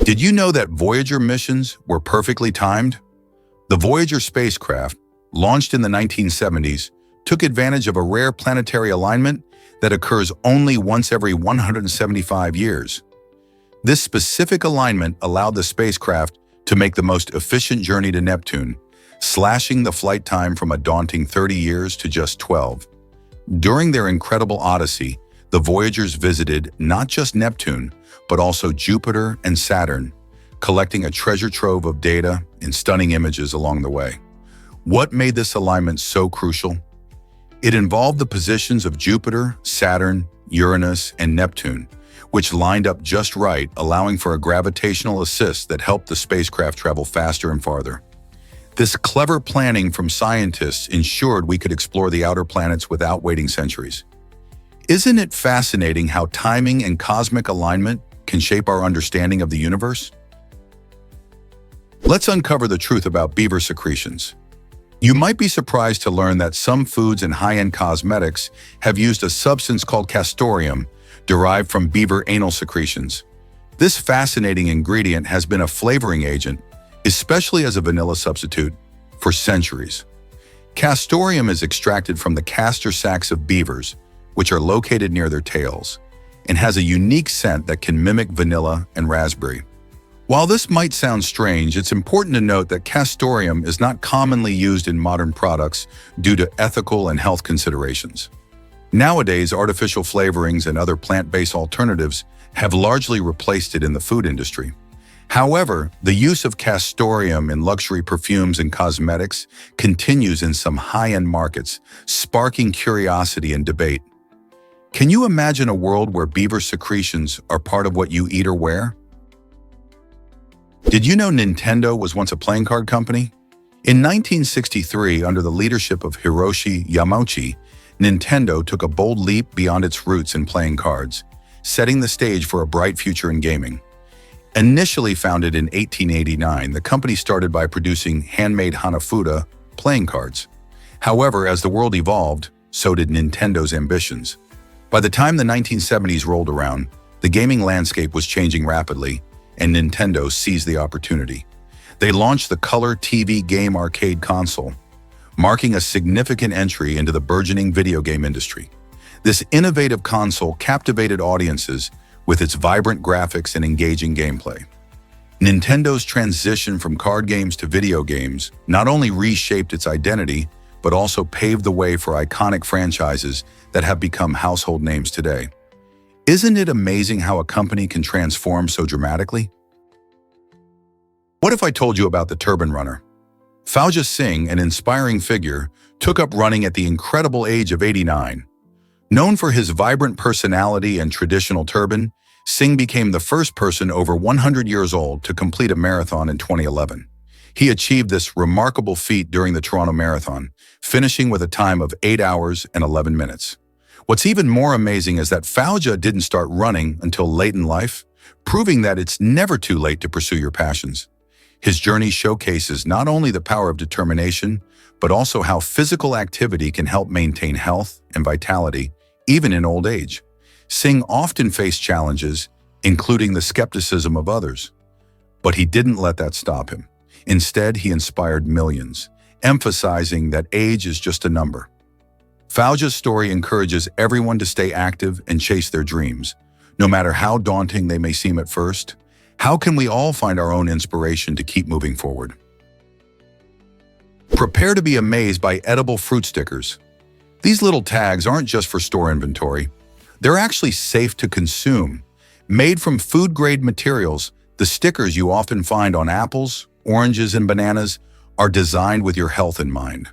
Did you know that Voyager missions were perfectly timed? The Voyager spacecraft, launched in the 1970s, took advantage of a rare planetary alignment that occurs only once every 175 years. This specific alignment allowed the spacecraft to make the most efficient journey to Neptune, slashing the flight time from a daunting 30 years to just 12. During their incredible odyssey, the Voyagers visited not just Neptune, but also Jupiter and Saturn, collecting a treasure trove of data and stunning images along the way. What made this alignment so crucial? It involved the positions of Jupiter, Saturn, Uranus, and Neptune, which lined up just right, allowing for a gravitational assist that helped the spacecraft travel faster and farther. This clever planning from scientists ensured we could explore the outer planets without waiting centuries. Isn't it fascinating how timing and cosmic alignment can shape our understanding of the universe? Let's uncover the truth about beaver secretions. You might be surprised to learn that some foods and high-end cosmetics have used a substance called castoreum, derived from beaver anal secretions. This fascinating ingredient has been a flavoring agent, especially as a vanilla substitute, for centuries. Castoreum is extracted from the castor sacs of beavers, which are located near their tails, and has a unique scent that can mimic vanilla and raspberry. While this might sound strange, it's important to note that castoreum is not commonly used in modern products due to ethical and health considerations. Nowadays, artificial flavorings and other plant-based alternatives have largely replaced it in the food industry. However, the use of castoreum in luxury perfumes and cosmetics continues in some high-end markets, sparking curiosity and debate. Can you imagine a world where beaver secretions are part of what you eat or wear? Did you know Nintendo was once a playing card company? In 1963, under the leadership of Hiroshi Yamauchi, Nintendo took a bold leap beyond its roots in playing cards, setting the stage for a bright future in gaming. Initially founded in 1889, the company started by producing handmade Hanafuda playing cards. However, as the world evolved, so did Nintendo's ambitions. By the time the 1970s rolled around, the gaming landscape was changing rapidly, and Nintendo seized the opportunity. They launched the Color TV Game Arcade console, marking a significant entry into the burgeoning video game industry. This innovative console captivated audiences with its vibrant graphics and engaging gameplay. Nintendo's transition from card games to video games not only reshaped its identity, but also paved the way for iconic franchises that have become household names today. Isn't it amazing how a company can transform so dramatically? What if I told you about the Turban Runner? Fauja Singh, an inspiring figure, took up running at the incredible age of 89. Known for his vibrant personality and traditional turban, Singh became the first person over 100 years old to complete a marathon in 2011. He achieved this remarkable feat during the Toronto Marathon, finishing with a time of 8 hours and 11 minutes. What's even more amazing is that Fauja didn't start running until late in life, proving that it's never too late to pursue your passions. His journey showcases not only the power of determination, but also how physical activity can help maintain health and vitality, even in old age. Singh often faced challenges, including the skepticism of others. But he didn't let that stop him. Instead, he inspired millions, emphasizing that age is just a number. Fauja's story encourages everyone to stay active and chase their dreams, no matter how daunting they may seem at first. How can we all find our own inspiration to keep moving forward? Prepare to be amazed by edible fruit stickers. These little tags aren't just for store inventory. They're actually safe to consume. Made from food-grade materials, the stickers you often find on apples, oranges, and bananas are designed with your health in mind.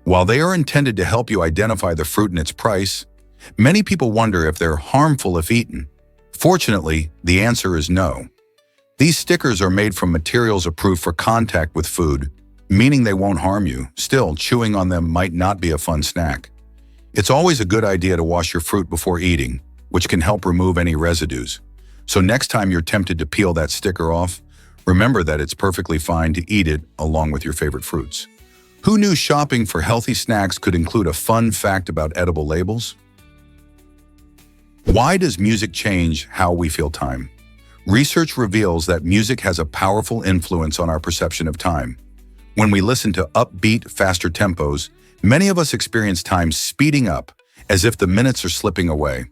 While they are intended to help you identify the fruit and its price, many people wonder if they're harmful if eaten. Fortunately, the answer is no. These stickers are made from materials approved for contact with food, meaning they won't harm you. Still, chewing on them might not be a fun snack. It's always a good idea to wash your fruit before eating, which can help remove any residues. So next time you're tempted to peel that sticker off, remember that it's perfectly fine to eat it along with your favorite fruits. Who knew shopping for healthy snacks could include a fun fact about edible labels? Why does music change how we feel time? Research reveals that music has a powerful influence on our perception of time. When we listen to upbeat, faster tempos, many of us experience time speeding up, as if the minutes are slipping away.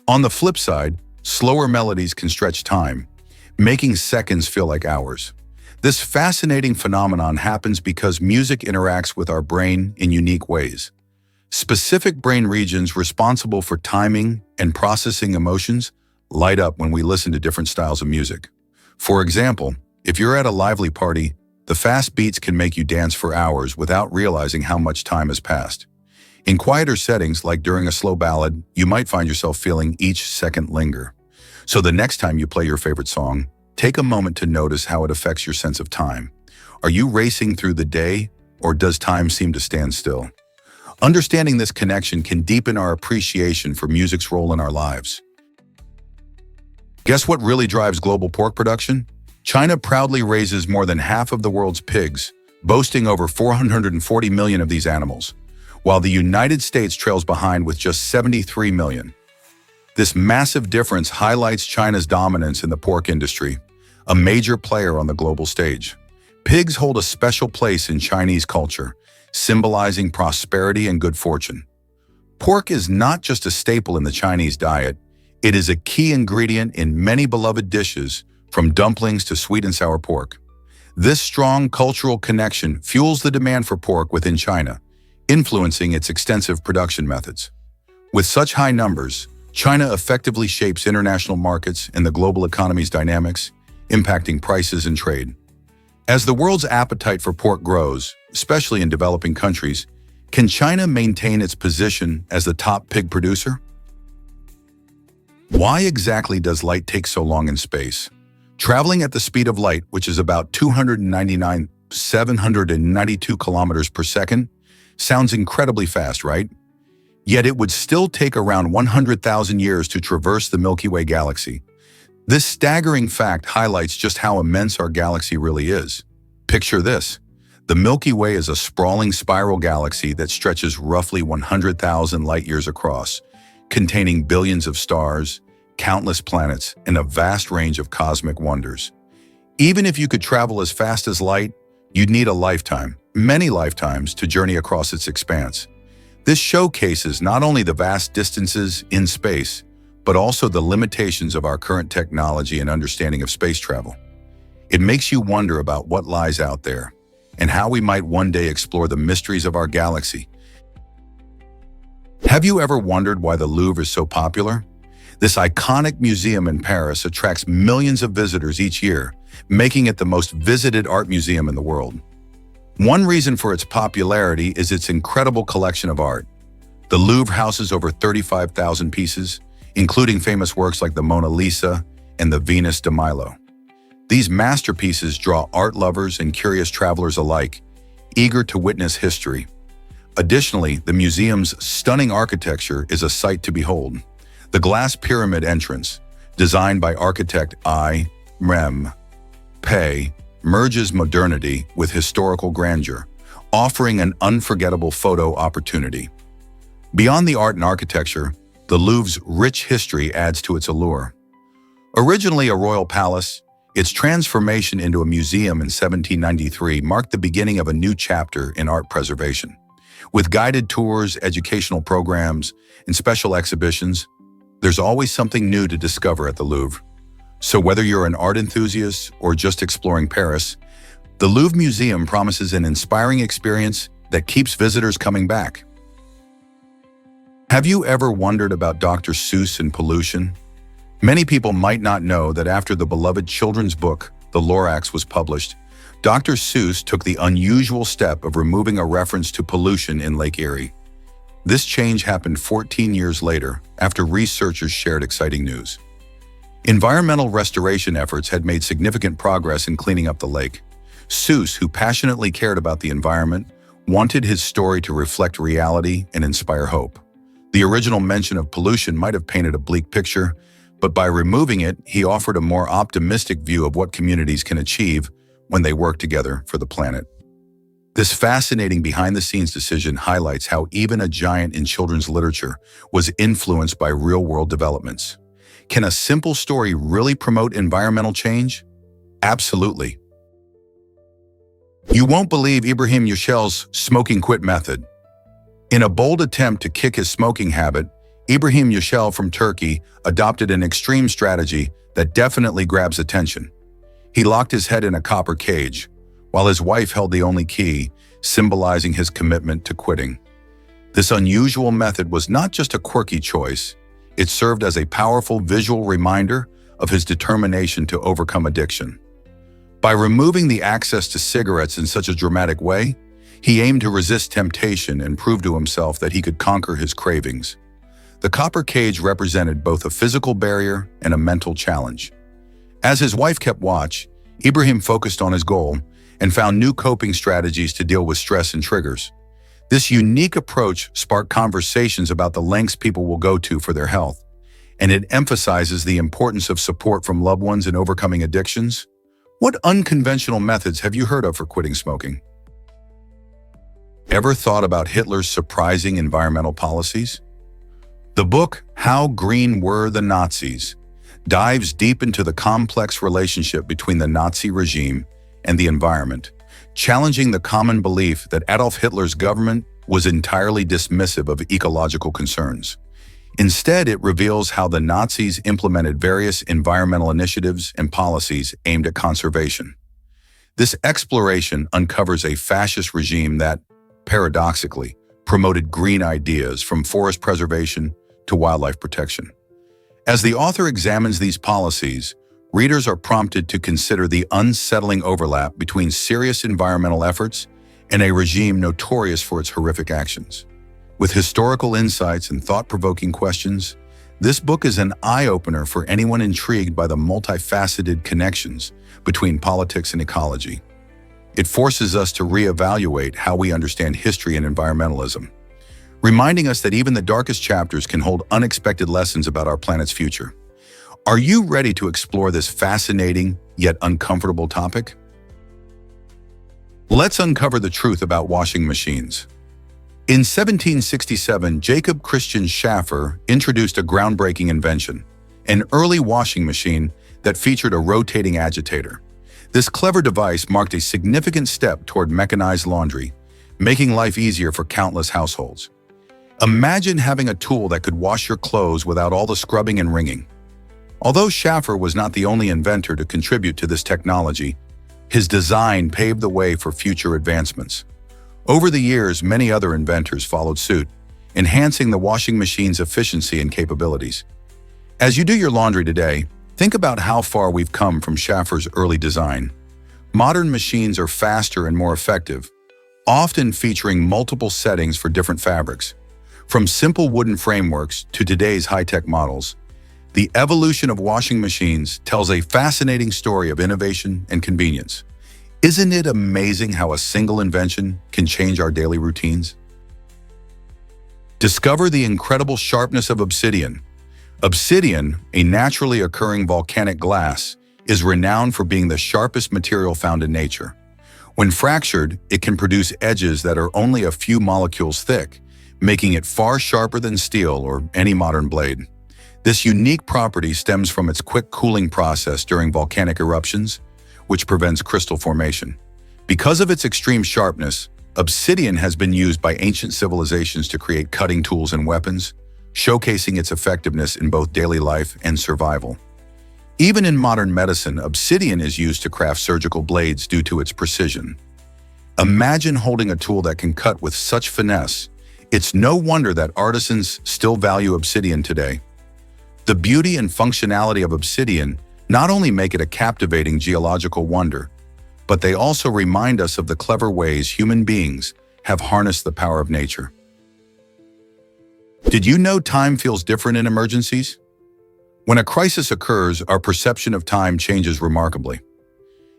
On the flip side, slower melodies can stretch time, making seconds feel like hours. This fascinating phenomenon happens because music interacts with our brain in unique ways. Specific brain regions responsible for timing and processing emotions light up when we listen to different styles of music. For example, if you're at a lively party, the fast beats can make you dance for hours without realizing how much time has passed. In quieter settings, like during a slow ballad, you might find yourself feeling each second linger. So the next time you play your favorite song, take a moment to notice how it affects your sense of time. Are you racing through the day, or does time seem to stand still? Understanding this connection can deepen our appreciation for music's role in our lives. Guess what really drives global pork production? China proudly raises more than half of the world's pigs, boasting over 440 million of these animals, while the United States trails behind with just 73 million. This massive difference highlights China's dominance in the pork industry, a major player on the global stage. Pigs hold a special place in Chinese culture, symbolizing prosperity and good fortune. Pork is not just a staple in the Chinese diet, it is a key ingredient in many beloved dishes, from dumplings to sweet and sour pork. This strong cultural connection fuels the demand for pork within China, influencing its extensive production methods. With such high numbers, China effectively shapes international markets and the global economy's dynamics, impacting prices and trade. As the world's appetite for pork grows, especially in developing countries, can China maintain its position as the top pig producer? Why exactly does light take so long in space? Traveling at the speed of light, which is about 299,792 kilometers per second, sounds incredibly fast, right? Yet it would still take around 100,000 years to traverse the Milky Way galaxy. This staggering fact highlights just how immense our galaxy really is. Picture this. The Milky Way is a sprawling spiral galaxy that stretches roughly 100,000 light-years across, containing billions of stars, countless planets, and a vast range of cosmic wonders. Even if you could travel as fast as light, you'd need a lifetime, many lifetimes, to journey across its expanse. This showcases not only the vast distances in space, but also the limitations of our current technology and understanding of space travel. It makes you wonder about what lies out there, and how we might one day explore the mysteries of our galaxy. Have you ever wondered why the Louvre is so popular? This iconic museum in Paris attracts millions of visitors each year, making it the most visited art museum in the world. One reason for its popularity is its incredible collection of art. The Louvre houses over 35,000 pieces, including famous works like the Mona Lisa and the Venus de Milo. These masterpieces draw art lovers and curious travelers alike, eager to witness history. Additionally, the museum's stunning architecture is a sight to behold. The glass pyramid entrance, designed by architect I.M. Pei, merges modernity with historical grandeur, offering an unforgettable photo opportunity. Beyond the art and architecture, the Louvre's rich history adds to its allure. Originally a royal palace, its transformation into a museum in 1793 marked the beginning of a new chapter in art preservation. With guided tours, educational programs, and special exhibitions, there's always something new to discover at the Louvre. So whether you're an art enthusiast or just exploring Paris, the Louvre Museum promises an inspiring experience that keeps visitors coming back. Have you ever wondered about Dr. Seuss and pollution? Many people might not know that after the beloved children's book, The Lorax, was published, Dr. Seuss took the unusual step of removing a reference to pollution in Lake Erie. This change happened 14 years later, after researchers shared exciting news. Environmental restoration efforts had made significant progress in cleaning up the lake. Seuss, who passionately cared about the environment, wanted his story to reflect reality and inspire hope. The original mention of pollution might have painted a bleak picture, but by removing it, he offered a more optimistic view of what communities can achieve when they work together for the planet. This fascinating behind-the-scenes decision highlights how even a giant in children's literature was influenced by real-world developments. Can a simple story really promote environmental change? Absolutely. You won't believe Ibrahim Yushel's smoking quit method. In a bold attempt to kick his smoking habit, Ibrahim Yushel from Turkey adopted an extreme strategy that definitely grabs attention. He locked his head in a copper cage, while his wife held the only key, symbolizing his commitment to quitting. This unusual method was not just a quirky choice, it served as a powerful visual reminder of his determination to overcome addiction. By removing the access to cigarettes in such a dramatic way, he aimed to resist temptation and prove to himself that he could conquer his cravings. The copper cage represented both a physical barrier and a mental challenge. As his wife kept watch, Ibrahim focused on his goal and found new coping strategies to deal with stress and triggers. This unique approach sparked conversations about the lengths people will go to for their health, and it emphasizes the importance of support from loved ones in overcoming addictions. What unconventional methods have you heard of for quitting smoking? Ever thought about Hitler's surprising environmental policies? The book, How Green Were the Nazis, dives deep into the complex relationship between the Nazi regime and the environment, challenging the common belief that Adolf Hitler's government was entirely dismissive of ecological concerns. Instead, it reveals how the Nazis implemented various environmental initiatives and policies aimed at conservation. This exploration uncovers a fascist regime that, paradoxically, promoted green ideas from forest preservation to wildlife protection. As the author examines these policies, readers are prompted to consider the unsettling overlap between serious environmental efforts and a regime notorious for its horrific actions. With historical insights and thought-provoking questions, this book is an eye-opener for anyone intrigued by the multifaceted connections between politics and ecology. It forces us to reevaluate how we understand history and environmentalism, reminding us that even the darkest chapters can hold unexpected lessons about our planet's future. Are you ready to explore this fascinating yet uncomfortable topic? Let's uncover the truth about washing machines. In 1767, Jacob Christian Schaffer introduced a groundbreaking invention, an early washing machine that featured a rotating agitator. This clever device marked a significant step toward mechanized laundry, making life easier for countless households. Imagine having a tool that could wash your clothes without all the scrubbing and wringing. Although Schaffer was not the only inventor to contribute to this technology, his design paved the way for future advancements. Over the years, many other inventors followed suit, enhancing the washing machine's efficiency and capabilities. As you do your laundry today, think about how far we've come from Schaffer's early design. Modern machines are faster and more effective, often featuring multiple settings for different fabrics. From simple wooden frameworks to today's high-tech models, the evolution of washing machines tells a fascinating story of innovation and convenience. Isn't it amazing how a single invention can change our daily routines? Discover the incredible sharpness of obsidian. Obsidian, a naturally occurring volcanic glass, is renowned for being the sharpest material found in nature. When fractured, it can produce edges that are only a few molecules thick, making it far sharper than steel or any modern blade. This unique property stems from its quick cooling process during volcanic eruptions, which prevents crystal formation. Because of its extreme sharpness, obsidian has been used by ancient civilizations to create cutting tools and weapons, showcasing its effectiveness in both daily life and survival. Even in modern medicine, obsidian is used to craft surgical blades due to its precision. Imagine holding a tool that can cut with such finesse. It's no wonder that artisans still value obsidian today. The beauty and functionality of obsidian not only make it a captivating geological wonder, but they also remind us of the clever ways human beings have harnessed the power of nature. Did you know time feels different in emergencies? When a crisis occurs, our perception of time changes remarkably.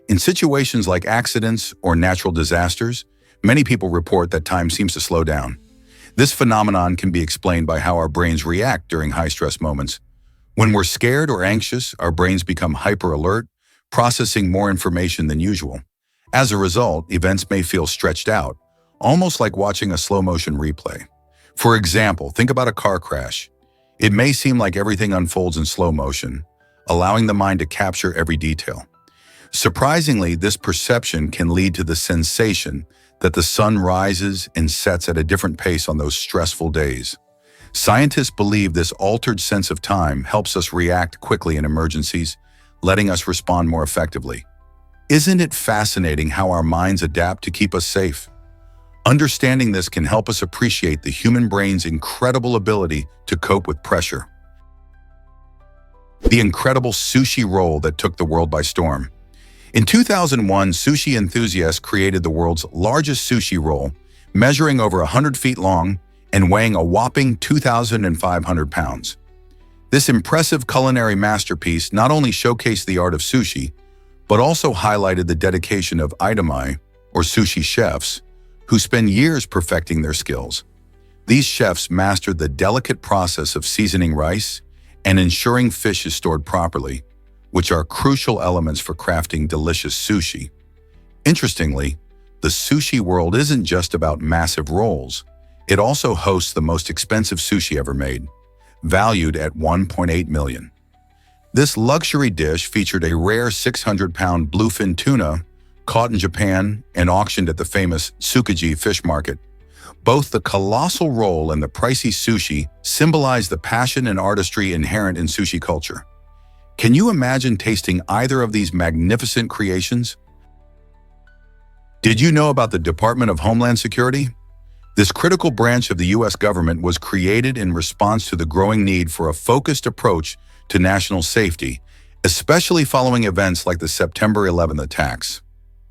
In situations like accidents or natural disasters, many people report that time seems to slow down. This phenomenon can be explained by how our brains react during high-stress moments. When we're scared or anxious, our brains become hyper-alert, processing more information than usual. As a result, events may feel stretched out, almost like watching a slow-motion replay. For example, think about a car crash. It may seem like everything unfolds in slow motion, allowing the mind to capture every detail. Surprisingly, this perception can lead to the sensation that the sun rises and sets at a different pace on those stressful days. Scientists believe this altered sense of time helps us react quickly in emergencies, letting us respond more effectively. Isn't it fascinating how our minds adapt to keep us safe? Understanding this can help us appreciate the human brain's incredible ability to cope with pressure. The incredible sushi roll that took the world by storm. In 2001, sushi enthusiasts created the world's largest sushi roll, measuring over 100 feet long and weighing a whopping 2,500 pounds. This impressive culinary masterpiece not only showcased the art of sushi, but also highlighted the dedication of itamae, or sushi chefs, who spend years perfecting their skills. These chefs mastered the delicate process of seasoning rice and ensuring fish is stored properly, which are crucial elements for crafting delicious sushi. Interestingly, the sushi world isn't just about massive rolls. It also hosts the most expensive sushi ever made, valued at $1.8 million. This luxury dish featured a rare 600-pound bluefin tuna caught in Japan and auctioned at the famous Tsukiji fish market. Both the colossal roll and the pricey sushi symbolize the passion and artistry inherent in sushi culture. Can you imagine tasting either of these magnificent creations? Did you know about the Department of Homeland Security? This critical branch of the U.S. government was created in response to the growing need for a focused approach to national safety, especially following events like the September 11th attacks.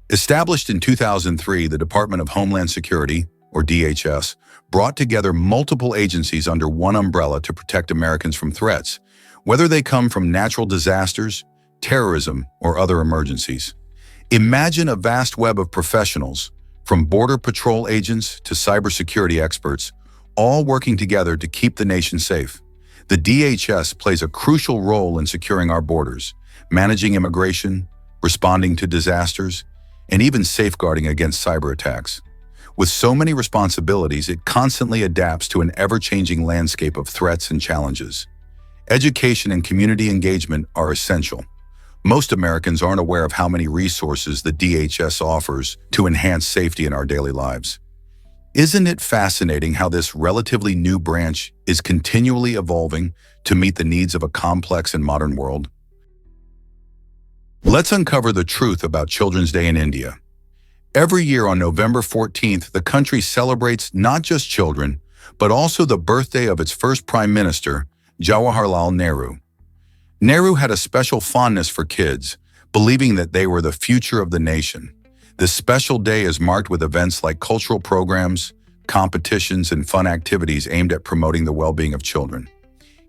Established in 2003, the Department of Homeland Security, or DHS, brought together multiple agencies under one umbrella to protect Americans from threats, whether they come from natural disasters, terrorism, or other emergencies. Imagine a vast web of professionals, from Border Patrol agents to cybersecurity experts, all working together to keep the nation safe. The DHS plays a crucial role in securing our borders, managing immigration, responding to disasters, and even safeguarding against cyber attacks. With so many responsibilities, it constantly adapts to an ever-changing landscape of threats and challenges. Education and community engagement are essential. Most Americans aren't aware of how many resources the DHS offers to enhance safety in our daily lives. Isn't it fascinating how this relatively new branch is continually evolving to meet the needs of a complex and modern world? Let's uncover the truth about Children's Day in India. Every year on November 14th, the country celebrates not just children, but also the birthday of its first Prime Minister, Jawaharlal Nehru. Nehru had a special fondness for kids, believing that they were the future of the nation. This special day is marked with events like cultural programs, competitions, and fun activities aimed at promoting the well-being of children.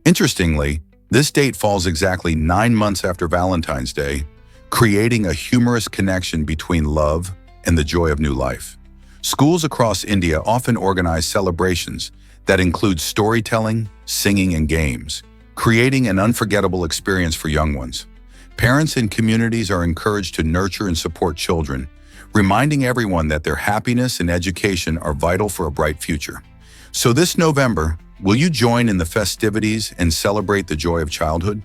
Interestingly, this date falls exactly 9 months after Valentine's Day, creating a humorous connection between love and the joy of new life. Schools across India often organize celebrations that include storytelling, singing, and games, creating an unforgettable experience for young ones. Parents and communities are encouraged to nurture and support children, reminding everyone that their happiness and education are vital for a bright future. So this November, will you join in the festivities and celebrate the joy of childhood?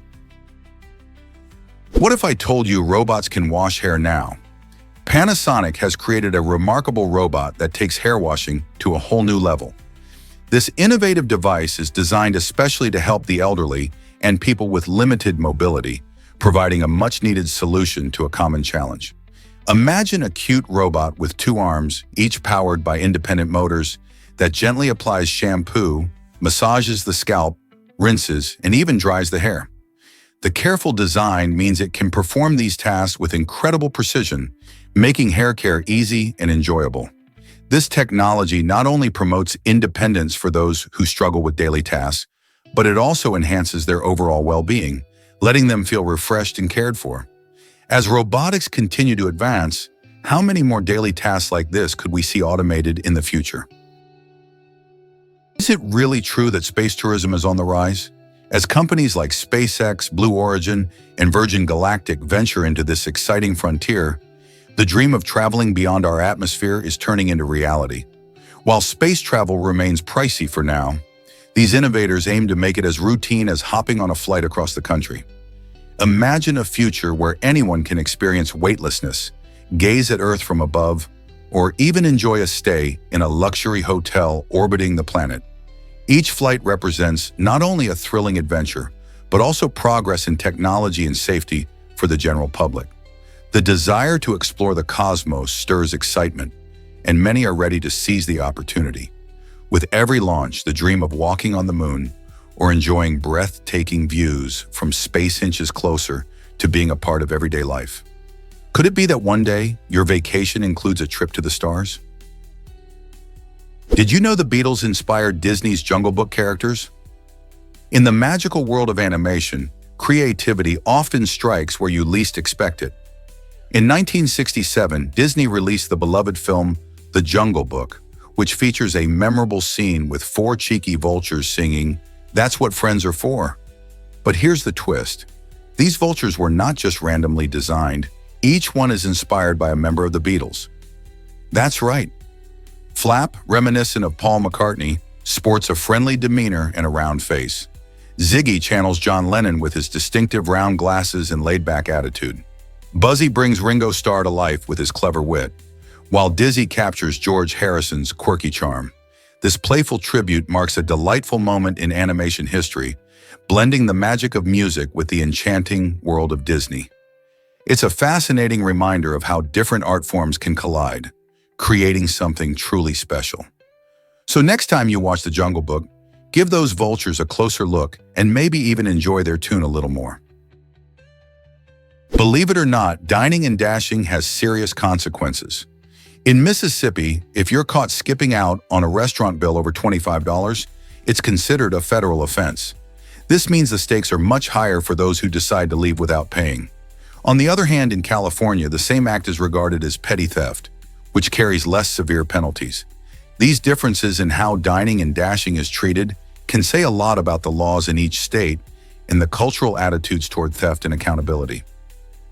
What if I told you robots can wash hair now? Panasonic has created a remarkable robot that takes hair washing to a whole new level. This innovative device is designed especially to help the elderly and people with limited mobility, providing a much-needed solution to a common challenge. Imagine a cute robot with 2 arms, each powered by independent motors, that gently applies shampoo, massages the scalp, rinses, and even dries the hair. The careful design means it can perform these tasks with incredible precision, making hair care easy and enjoyable. This technology not only promotes independence for those who struggle with daily tasks, but it also enhances their overall well-being, letting them feel refreshed and cared for. As robotics continue to advance, how many more daily tasks like this could we see automated in the future? Is it really true that space tourism is on the rise? As companies like SpaceX, Blue Origin, and Virgin Galactic venture into this exciting frontier, the dream of traveling beyond our atmosphere is turning into reality. While space travel remains pricey for now, These innovators aim to make it as routine as hopping on a flight across the country. Imagine a future where anyone can experience weightlessness, gaze at Earth from above, or even enjoy a stay in a luxury hotel orbiting the planet. Each flight represents not only a thrilling adventure, but also progress in technology and safety for the general public. The desire to explore the cosmos stirs excitement, and many are ready to seize the opportunity. With every launch, the dream of walking on the moon or enjoying breathtaking views from space inches closer to being a part of everyday life. Could it be that one day your vacation includes a trip to the stars? Did you know the Beatles inspired Disney's Jungle Book characters? In the magical world of animation, creativity often strikes where you least expect it. In 1967, Disney released the beloved film The Jungle Book, which features a memorable scene with four cheeky vultures singing, "That's what friends are for." But here's the twist. These vultures were not just randomly designed. Each one is inspired by a member of the Beatles. That's right. Flap, reminiscent of Paul McCartney, sports a friendly demeanor and a round face. Ziggy channels John Lennon with his distinctive round glasses and laid-back attitude. Buzzy brings Ringo Starr to life with his clever wit, while Dizzy captures George Harrison's quirky charm. This playful tribute marks a delightful moment in animation history, blending the magic of music with the enchanting world of Disney. It's a fascinating reminder of how different art forms can collide, creating something truly special. So next time you watch The Jungle Book, give those vultures a closer look and maybe even enjoy their tune a little more. Believe it or not, dining and dashing has serious consequences. In Mississippi, if you're caught skipping out on a restaurant bill over $25, it's considered a federal offense. This means the stakes are much higher for those who decide to leave without paying. On the other hand, in California, the same act is regarded as petty theft, which carries less severe penalties. These differences in how dining and dashing is treated can say a lot about the laws in each state and the cultural attitudes toward theft and accountability.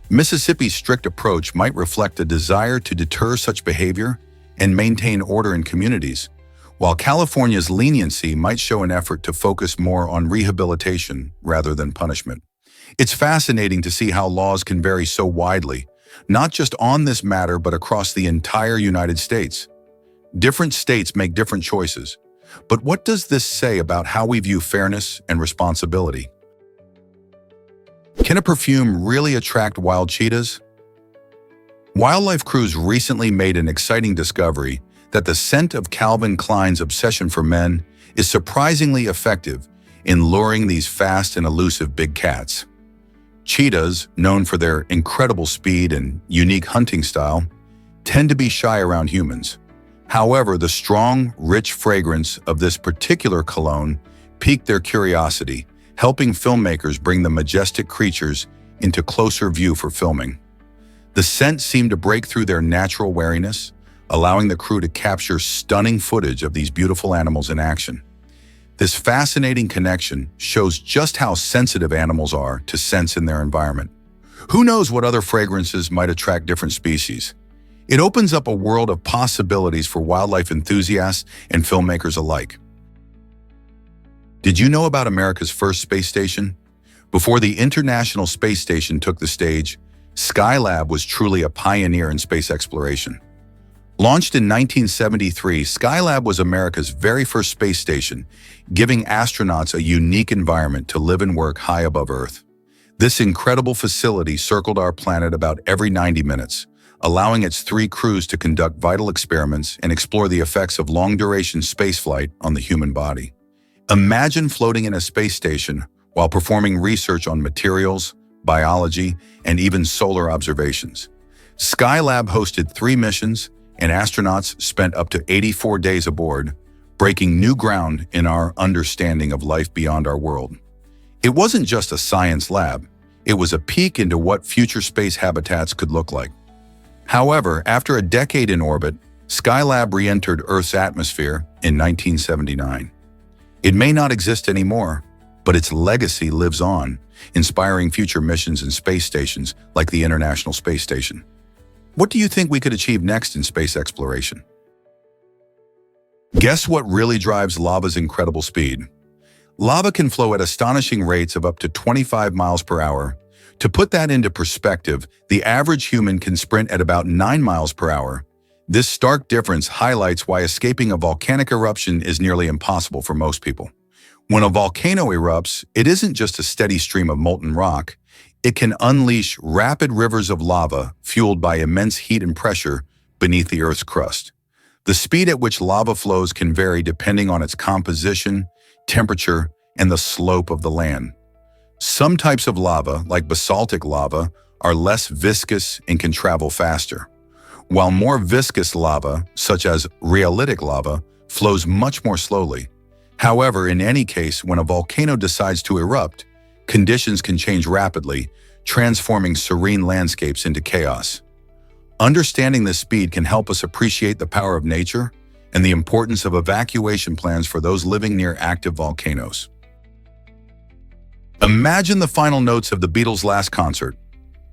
Mississippi's strict approach might reflect a desire to deter such behavior and maintain order in communities, while California's leniency might show an effort to focus more on rehabilitation rather than punishment. It's fascinating to see how laws can vary so widely, not just on this matter but across the entire United States. Different states make different choices, but what does this say about how we view fairness and responsibility? Can a perfume really attract wild cheetahs? Wildlife crews recently made an exciting discovery that the scent of Calvin Klein's obsession for men is surprisingly effective in luring these fast and elusive big cats. Cheetahs, known for their incredible speed and unique hunting style, tend to be shy around humans. However, the strong, rich fragrance of this particular cologne piqued their curiosity, helping filmmakers bring the majestic creatures into closer view for filming. The scent seemed to break through their natural wariness, allowing the crew to capture stunning footage of these beautiful animals in action. This fascinating connection shows just how sensitive animals are to scents in their environment. Who knows what other fragrances might attract different species? It opens up a world of possibilities for wildlife enthusiasts and filmmakers alike. Did you know about America's first space station? Before the International Space Station took the stage, Skylab was truly a pioneer in space exploration. Launched in 1973, Skylab was America's very first space station, giving astronauts a unique environment to live and work high above Earth. This incredible facility circled our planet about every 90 minutes, allowing its 3 crews to conduct vital experiments and explore the effects of long-duration spaceflight on the human body. Imagine floating in a space station while performing research on materials, biology, and even solar observations. Skylab hosted 3 missions, and astronauts spent up to 84 days aboard, breaking new ground in our understanding of life beyond our world. It wasn't just a science lab, it was a peek into what future space habitats could look like. However, after a decade in orbit, Skylab re-entered Earth's atmosphere in 1979. It may not exist anymore, but its legacy lives on, inspiring future missions and space stations like the International Space Station. What do you think we could achieve next in space exploration? Guess what really drives lava's incredible speed? Lava can flow at astonishing rates of up to 25 miles per hour. To put that into perspective, the average human can sprint at about 9 miles per hour. This stark difference highlights why escaping a volcanic eruption is nearly impossible for most people. When a volcano erupts, it isn't just a steady stream of molten rock. It can unleash rapid rivers of lava fueled by immense heat and pressure beneath the Earth's crust. The speed at which lava flows can vary depending on its composition, temperature, and the slope of the land. Some types of lava, like basaltic lava, are less viscous and can travel faster, while more viscous lava, such as rhyolitic lava, flows much more slowly. However, in any case, when a volcano decides to erupt, conditions can change rapidly, transforming serene landscapes into chaos. Understanding this speed can help us appreciate the power of nature and the importance of evacuation plans for those living near active volcanoes. Imagine the final notes of the Beatles' last concert.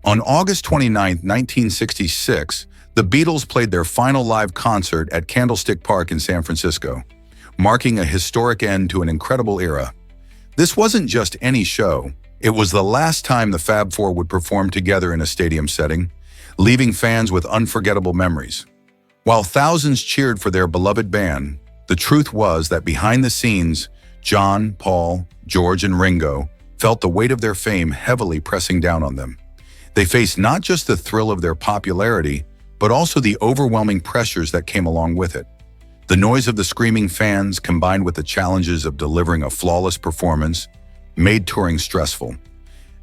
On August 29, 1966, the Beatles played their final live concert at Candlestick Park in San Francisco, marking a historic end to an incredible era. This wasn't just any show. It was the last time the Fab Four would perform together in a stadium setting, leaving fans with unforgettable memories. While thousands cheered for their beloved band, the truth was that behind the scenes, John, Paul, George, and Ringo felt the weight of their fame heavily pressing down on them. They faced not just the thrill of their popularity, but also the overwhelming pressures that came along with it. The noise of the screaming fans, combined with the challenges of delivering a flawless performance, made touring stressful.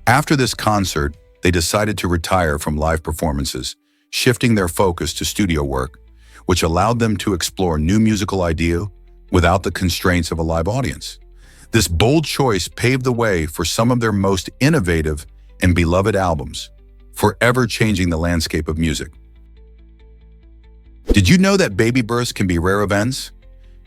After this concert, they decided to retire from live performances, shifting their focus to studio work, which allowed them to explore new musical ideas without the constraints of a live audience. This bold choice paved the way for some of their most innovative and beloved albums, forever changing the landscape of music. Did you know that baby births can be rare events?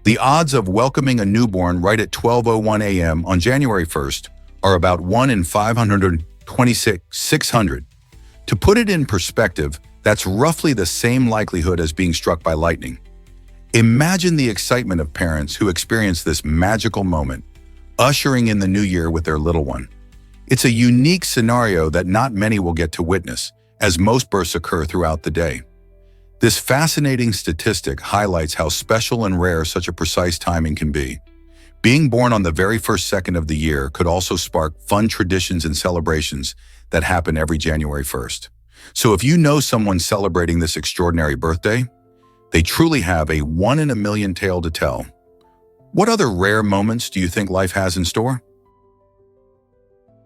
The odds of welcoming a newborn right at 12:01 a.m. on January 1st are about 1 in 526,600. To put it in perspective, that's roughly the same likelihood as being struck by lightning. Imagine the excitement of parents who experience this magical moment, ushering in the new year with their little one. It's a unique scenario that not many will get to witness, as most births occur throughout the day. This fascinating statistic highlights how special and rare such a precise timing can be. Being born on the very first second of the year could also spark fun traditions and celebrations that happen every January 1st. So if you know someone celebrating this extraordinary birthday, they truly have a 1 in a million tale to tell. What other rare moments do you think life has in store?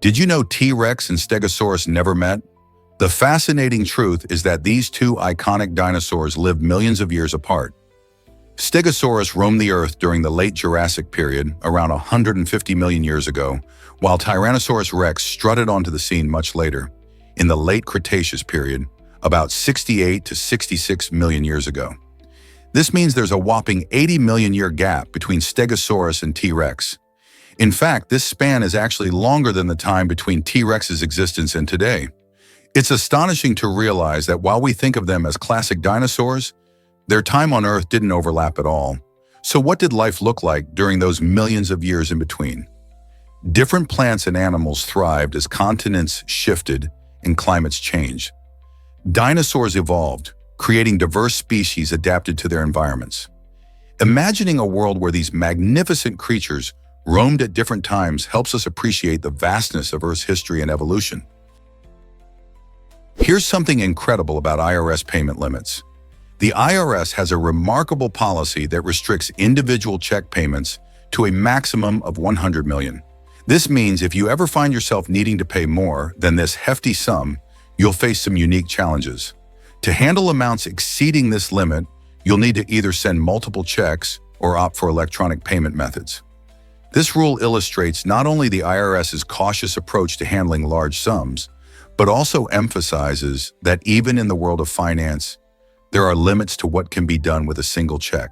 Did you know T-Rex and Stegosaurus never met? The fascinating truth is that these two iconic dinosaurs lived millions of years apart. Stegosaurus roamed the Earth during the late Jurassic period, around 150 million years ago, while Tyrannosaurus rex strutted onto the scene much later, in the late Cretaceous period, about 68 to 66 million years ago. This means there's a whopping 80 million year gap between Stegosaurus and T-Rex. In fact, this span is actually longer than the time between T-Rex's existence and today. It's astonishing to realize that while we think of them as classic dinosaurs, their time on Earth didn't overlap at all. So what did life look like during those millions of years in between? Different plants and animals thrived as continents shifted and climates changed. Dinosaurs evolved, creating diverse species adapted to their environments. Imagining a world where these magnificent creatures roamed at different times helps us appreciate the vastness of Earth's history and evolution. Here's something incredible about IRS payment limits. The IRS has a remarkable policy that restricts individual check payments to a maximum of 100 million. This means if you ever find yourself needing to pay more than this hefty sum, you'll face some unique challenges. To handle amounts exceeding this limit, you'll need to either send multiple checks or opt for electronic payment methods. This rule illustrates not only the IRS's cautious approach to handling large sums, but also emphasizes that even in the world of finance, there are limits to what can be done with a single check.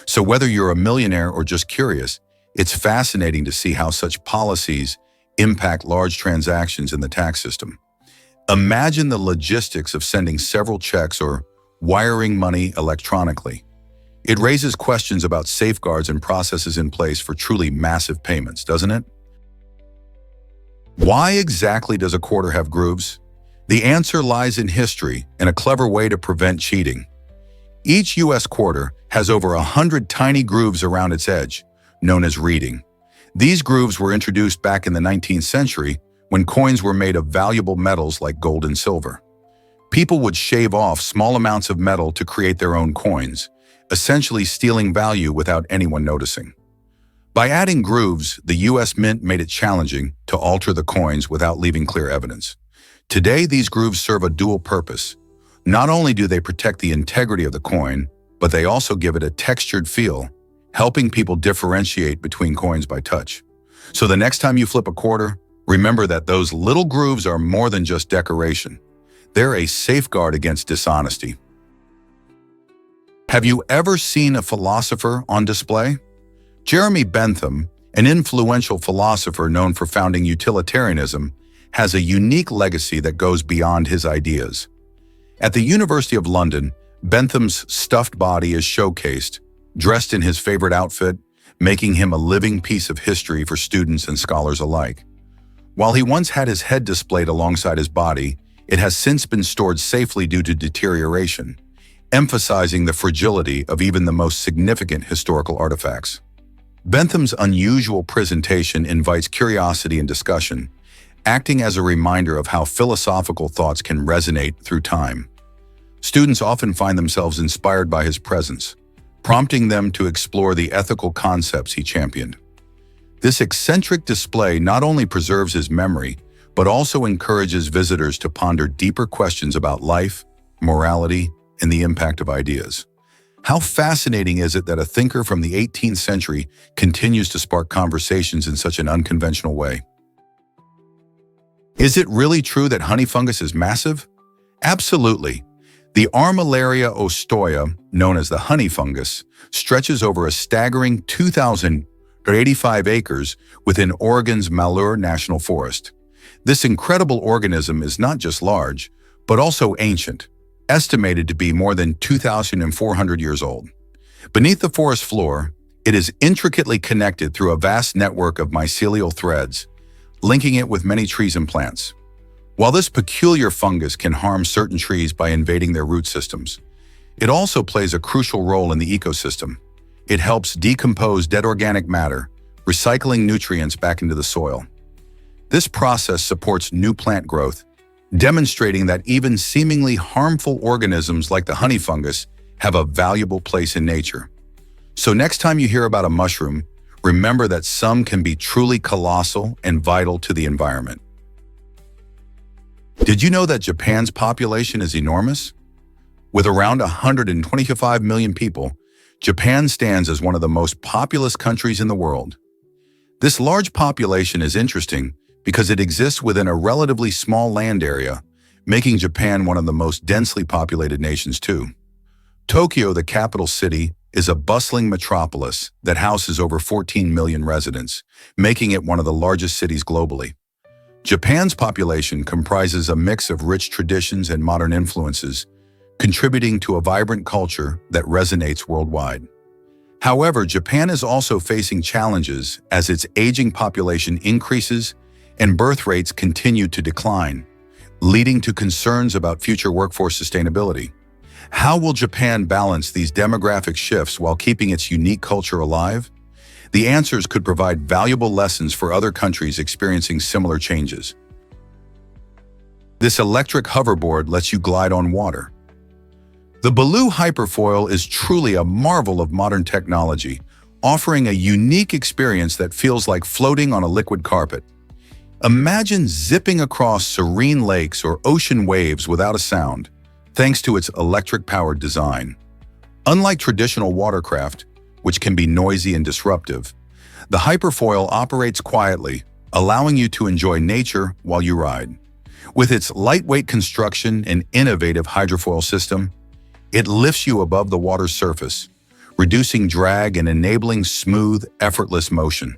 So whether you're a millionaire or just curious, it's fascinating to see how such policies impact large transactions in the tax system. Imagine the logistics of sending several checks or wiring money electronically. It raises questions about safeguards and processes in place for truly massive payments, doesn't it? Why exactly does a quarter have grooves? The answer lies in history and a clever way to prevent cheating. Each U.S. quarter has over 100 tiny grooves around its edge, known as reeding. These grooves were introduced back in the 19th century when coins were made of valuable metals like gold and silver. People would shave off small amounts of metal to create their own coins, essentially stealing value without anyone noticing. By adding grooves, the U.S. Mint made it challenging to alter the coins without leaving clear evidence. Today, these grooves serve a dual purpose. Not only do they protect the integrity of the coin, but they also give it a textured feel, helping people differentiate between coins by touch. So the next time you flip a quarter, remember that those little grooves are more than just decoration. They're a safeguard against dishonesty. Have you ever seen a philosopher on display? Jeremy Bentham, an influential philosopher known for founding utilitarianism, has a unique legacy that goes beyond his ideas. At the University of London, Bentham's stuffed body is showcased, dressed in his favorite outfit, making him a living piece of history for students and scholars alike. While he once had his head displayed alongside his body, it has since been stored safely due to deterioration, emphasizing the fragility of even the most significant historical artifacts. Bentham's unusual presentation invites curiosity and discussion, acting as a reminder of how philosophical thoughts can resonate through time. Students often find themselves inspired by his presence, prompting them to explore the ethical concepts he championed. This eccentric display not only preserves his memory, but also encourages visitors to ponder deeper questions about life, morality, and the impact of ideas. How fascinating is it that a thinker from the 18th century continues to spark conversations in such an unconventional way? Is it really true that honey fungus is massive? Absolutely. The Armillaria ostoya, known as the honey fungus, stretches over a staggering 2,085 acres within Oregon's Malheur National Forest. This incredible organism is not just large, but also ancient, estimated to be more than 2,400 years old. Beneath the forest floor, it is intricately connected through a vast network of mycelial threads, linking it with many trees and plants. While this peculiar fungus can harm certain trees by invading their root systems, it also plays a crucial role in the ecosystem. It helps decompose dead organic matter, recycling nutrients back into the soil. This process supports new plant growth, demonstrating that even seemingly harmful organisms like the honey fungus have a valuable place in nature. So next time you hear about a mushroom, remember that some can be truly colossal and vital to the environment. Did you know that Japan's population is enormous? With around 125 million people, Japan stands as one of the most populous countries in the world. This large population is interesting because it exists within a relatively small land area, making Japan one of the most densely populated nations too. Tokyo, the capital city, is a bustling metropolis that houses over 14 million residents, making it one of the largest cities globally. Japan's population comprises a mix of rich traditions and modern influences, contributing to a vibrant culture that resonates worldwide. However, Japan is also facing challenges as its aging population increases and birth rates continue to decline, leading to concerns about future workforce sustainability. How will Japan balance these demographic shifts while keeping its unique culture alive? The answers could provide valuable lessons for other countries experiencing similar changes. This electric hoverboard lets you glide on water. The Baloo Hyperfoil is truly a marvel of modern technology, offering a unique experience that feels like floating on a liquid carpet. Imagine zipping across serene lakes or ocean waves without a sound, thanks to its electric-powered design. Unlike traditional watercraft, which can be noisy and disruptive, the Hyperfoil operates quietly, allowing you to enjoy nature while you ride. With its lightweight construction and innovative hydrofoil system, it lifts you above the water's surface, reducing drag and enabling smooth, effortless motion.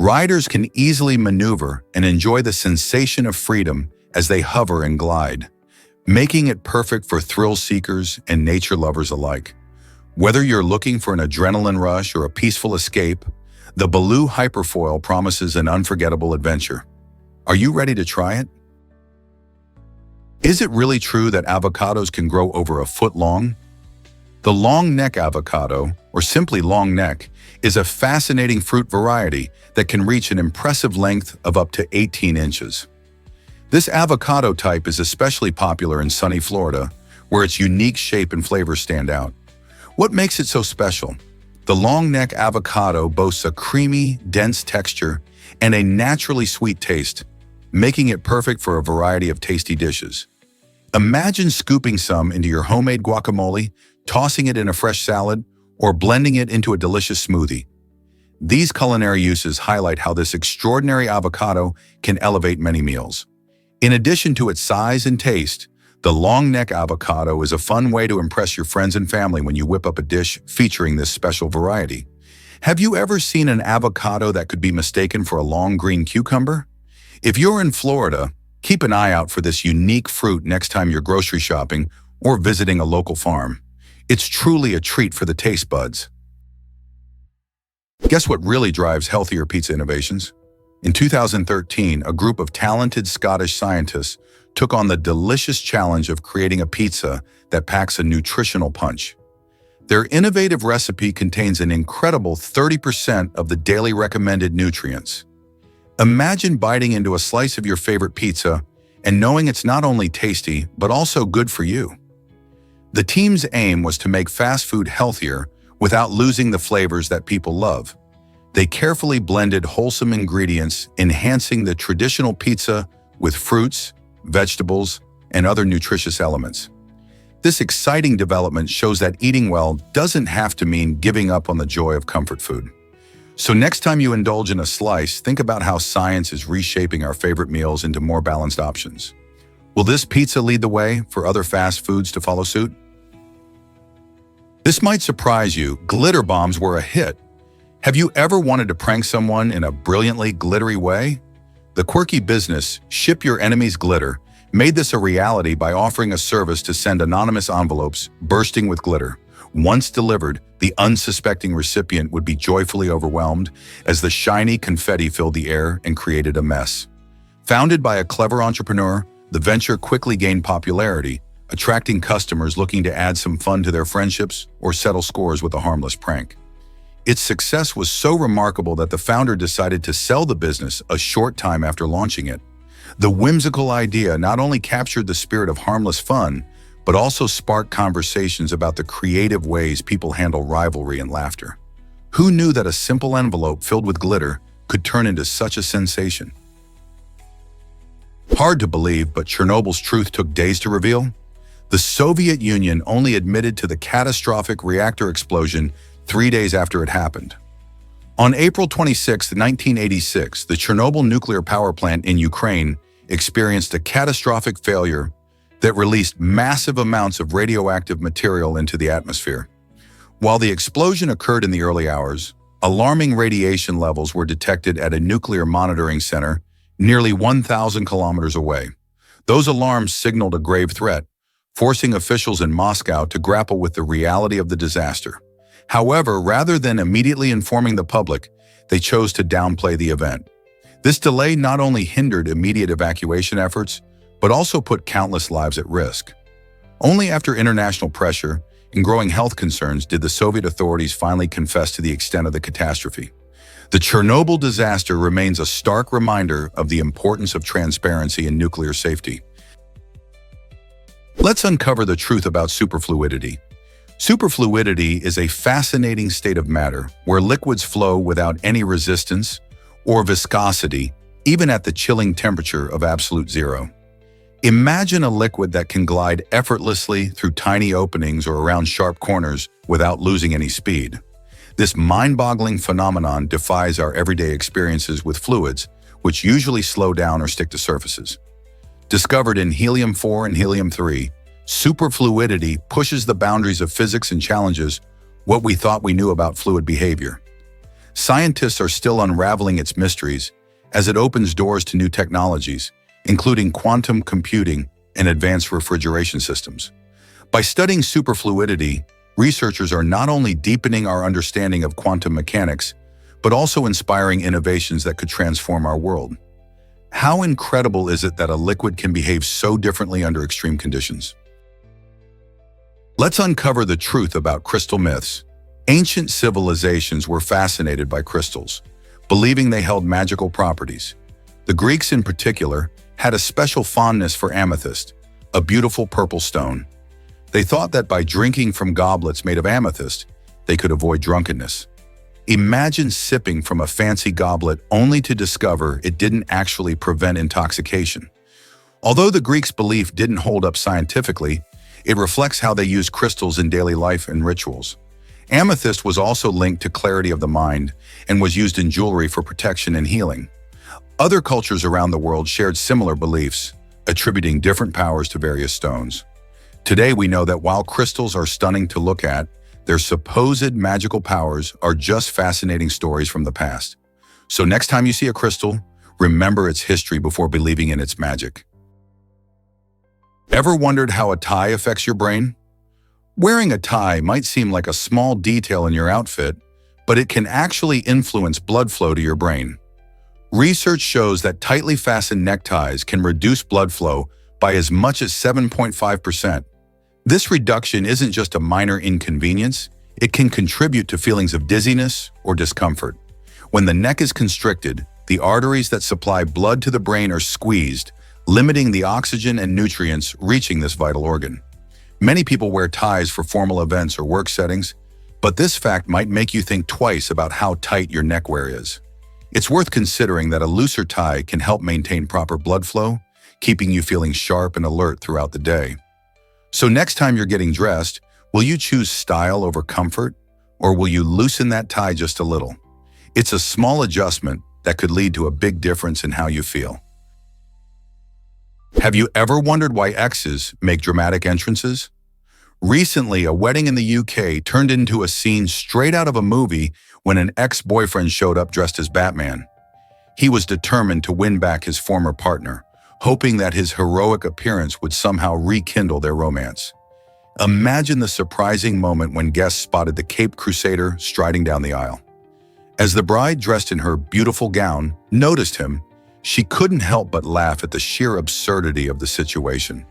Riders can easily maneuver and enjoy the sensation of freedom as they hover and glide, making it perfect for thrill seekers and nature lovers alike. Whether you're looking for an adrenaline rush or a peaceful escape, the Baloo Hyperfoil promises an unforgettable adventure. Are you ready to try it? Is it really true that avocados can grow over a foot long? The long neck avocado, or simply long neck, is a fascinating fruit variety that can reach an impressive length of up to 18 inches. This avocado type is especially popular in sunny Florida, where its unique shape and flavors stand out. What makes it so special? The long neck avocado boasts a creamy, dense texture and a naturally sweet taste, making it perfect for a variety of tasty dishes. Imagine scooping some into your homemade guacamole, tossing it in a fresh salad, or blending it into a delicious smoothie. These culinary uses highlight how this extraordinary avocado can elevate many meals. In addition to its size and taste, the long neck avocado is a fun way to impress your friends and family when you whip up a dish featuring this special variety. Have you ever seen an avocado that could be mistaken for a long green cucumber? If you're in Florida, keep an eye out for this unique fruit next time you're grocery shopping or visiting a local farm. It's truly a treat for the taste buds. Guess what really drives healthier pizza innovations? In 2013, a group of talented Scottish scientists took on the delicious challenge of creating a pizza that packs a nutritional punch. Their innovative recipe contains an incredible 30% of the daily recommended nutrients. Imagine biting into a slice of your favorite pizza and knowing it's not only tasty, but also good for you. The team's aim was to make fast food healthier without losing the flavors that people love. They carefully blended wholesome ingredients, enhancing the traditional pizza with fruits, vegetables, and other nutritious elements. This exciting development shows that eating well doesn't have to mean giving up on the joy of comfort food. So next time you indulge in a slice, think about how science is reshaping our favorite meals into more balanced options. Will this pizza lead the way for other fast foods to follow suit? This might surprise you. Glitter bombs were a hit. Have you ever wanted to prank someone in a brilliantly glittery way? The quirky business, Ship Your Enemies Glitter, made this a reality by offering a service to send anonymous envelopes bursting with glitter. Once delivered, the unsuspecting recipient would be joyfully overwhelmed as the shiny confetti filled the air and created a mess. Founded by a clever entrepreneur, the venture quickly gained popularity, attracting customers looking to add some fun to their friendships or settle scores with a harmless prank. Its success was so remarkable that the founder decided to sell the business a short time after launching it. The whimsical idea not only captured the spirit of harmless fun, but also sparked conversations about the creative ways people handle rivalry and laughter. Who knew that a simple envelope filled with glitter could turn into such a sensation? Hard to believe, but Chernobyl's truth took days to reveal. The Soviet Union only admitted to the catastrophic reactor explosion 3 days after it happened. On April 26, 1986, the Chernobyl nuclear power plant in Ukraine experienced a catastrophic failure that released massive amounts of radioactive material into the atmosphere. While the explosion occurred in the early hours, alarming radiation levels were detected at a nuclear monitoring center nearly 1,000 kilometers away. Those alarms signaled a grave threat, forcing officials in Moscow to grapple with the reality of the disaster. However, rather than immediately informing the public, they chose to downplay the event. This delay not only hindered immediate evacuation efforts, but also put countless lives at risk. Only after international pressure and growing health concerns did the Soviet authorities finally confess to the extent of the catastrophe. The Chernobyl disaster remains a stark reminder of the importance of transparency in nuclear safety. Let's uncover the truth about superfluidity. Superfluidity is a fascinating state of matter where liquids flow without any resistance or viscosity, even at the chilling temperature of absolute zero. Imagine a liquid that can glide effortlessly through tiny openings or around sharp corners without losing any speed. This mind-boggling phenomenon defies our everyday experiences with fluids, which usually slow down or stick to surfaces. Discovered in helium-4 and helium-3, superfluidity pushes the boundaries of physics and challenges what we thought we knew about fluid behavior. Scientists are still unraveling its mysteries as it opens doors to new technologies, including quantum computing and advanced refrigeration systems. By studying superfluidity, researchers are not only deepening our understanding of quantum mechanics, but also inspiring innovations that could transform our world. How incredible is it that a liquid can behave so differently under extreme conditions? Let's uncover the truth about crystal myths. Ancient civilizations were fascinated by crystals, believing they held magical properties. The Greeks in particular had a special fondness for amethyst, a beautiful purple stone. They thought that by drinking from goblets made of amethyst, they could avoid drunkenness. Imagine sipping from a fancy goblet only to discover it didn't actually prevent intoxication. Although the Greeks' belief didn't hold up scientifically, it reflects how they used crystals in daily life and rituals. Amethyst was also linked to clarity of the mind and was used in jewelry for protection and healing. Other cultures around the world shared similar beliefs, attributing different powers to various stones. Today we know that while crystals are stunning to look at, their supposed magical powers are just fascinating stories from the past. So next time you see a crystal, remember its history before believing in its magic. Ever wondered how a tie affects your brain? Wearing a tie might seem like a small detail in your outfit, but it can actually influence blood flow to your brain. Research shows that tightly fastened neckties can reduce blood flow by as much as 7.5%. This reduction isn't just a minor inconvenience, it can contribute to feelings of dizziness or discomfort. When the neck is constricted, the arteries that supply blood to the brain are squeezed, limiting the oxygen and nutrients reaching this vital organ. Many people wear ties for formal events or work settings, but this fact might make you think twice about how tight your neckwear is. It's worth considering that a looser tie can help maintain proper blood flow, keeping you feeling sharp and alert throughout the day. So next time you're getting dressed, will you choose style over comfort, or will you loosen that tie just a little? It's a small adjustment that could lead to a big difference in how you feel. Have you ever wondered why exes make dramatic entrances? Recently, a wedding in the UK turned into a scene straight out of a movie when an ex-boyfriend showed up dressed as Batman. He was determined to win back his former partner, hoping that his heroic appearance would somehow rekindle their romance. Imagine the surprising moment when guests spotted the Caped Crusader striding down the aisle. As the bride, dressed in her beautiful gown, noticed him, she couldn't help but laugh at the sheer absurdity of the situation.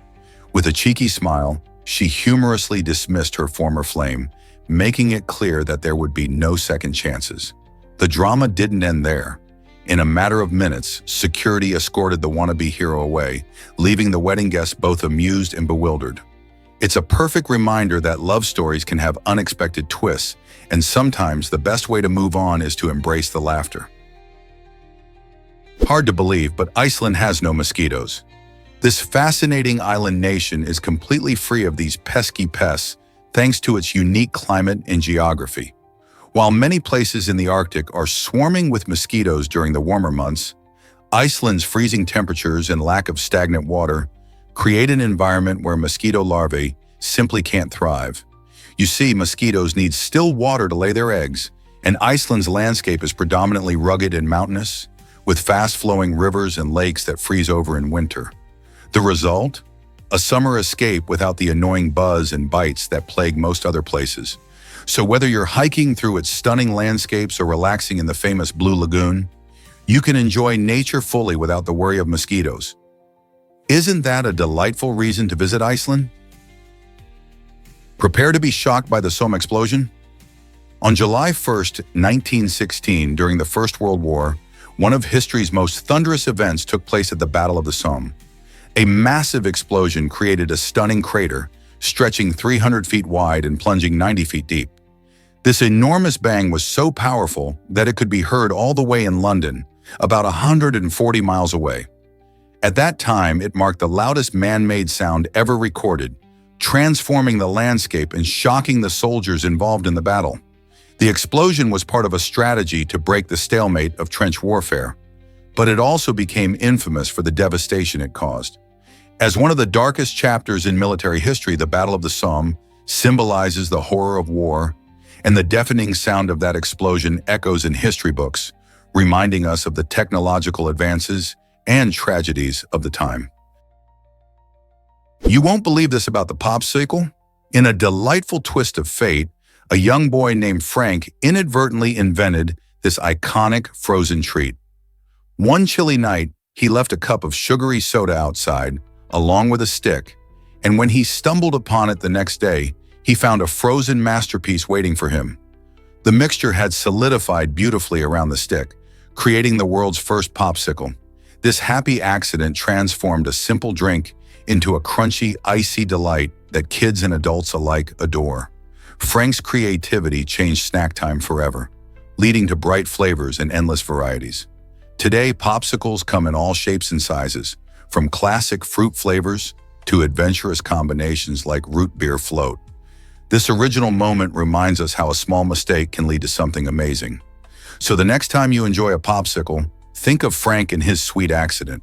With a cheeky smile, she humorously dismissed her former flame, making it clear that there would be no second chances. The drama didn't end there. In a matter of minutes, security escorted the wannabe hero away, leaving the wedding guests both amused and bewildered. It's a perfect reminder that love stories can have unexpected twists, and sometimes the best way to move on is to embrace the laughter. Hard to believe, but Iceland has no mosquitoes. This fascinating island nation is completely free of these pesky pests thanks to its unique climate and geography. While many places in the Arctic are swarming with mosquitoes during the warmer months, Iceland's freezing temperatures and lack of stagnant water create an environment where mosquito larvae simply can't thrive. You see, mosquitoes need still water to lay their eggs, and Iceland's landscape is predominantly rugged and mountainous, with fast-flowing rivers and lakes that freeze over in winter. The result? A summer escape without the annoying buzz and bites that plague most other places. So whether you're hiking through its stunning landscapes or relaxing in the famous Blue Lagoon, you can enjoy nature fully without the worry of mosquitoes. Isn't that a delightful reason to visit Iceland? Prepare to be shocked by the Somme explosion. On July 1st, 1916, during the First World War, one of history's most thunderous events took place at the Battle of the Somme. A massive explosion created a stunning crater, stretching 300 feet wide and plunging 90 feet deep. This enormous bang was so powerful that it could be heard all the way in London, about 140 miles away. At that time, it marked the loudest man-made sound ever recorded, transforming the landscape and shocking the soldiers involved in the battle. The explosion was part of a strategy to break the stalemate of trench warfare, but it also became infamous for the devastation it caused. As one of the darkest chapters in military history, the Battle of the Somme symbolizes the horror of war, and the deafening sound of that explosion echoes in history books, reminding us of the technological advances and tragedies of the time. You won't believe this about the popsicle, In a delightful twist of fate, a young boy named Frank inadvertently invented this iconic frozen treat. One chilly night, he left a cup of sugary soda outside, along with a stick, and when he stumbled upon it the next day, he found a frozen masterpiece waiting for him. The mixture had solidified beautifully around the stick, creating the world's first popsicle. This happy accident transformed a simple drink into a crunchy, icy delight that kids and adults alike adore. Frank's creativity changed snack time forever, leading to bright flavors and endless varieties. Today, popsicles come in all shapes and sizes, from classic fruit flavors to adventurous combinations like root beer float. This original moment reminds us how a small mistake can lead to something amazing. So the next time you enjoy a popsicle, think of Frank and his sweet accident.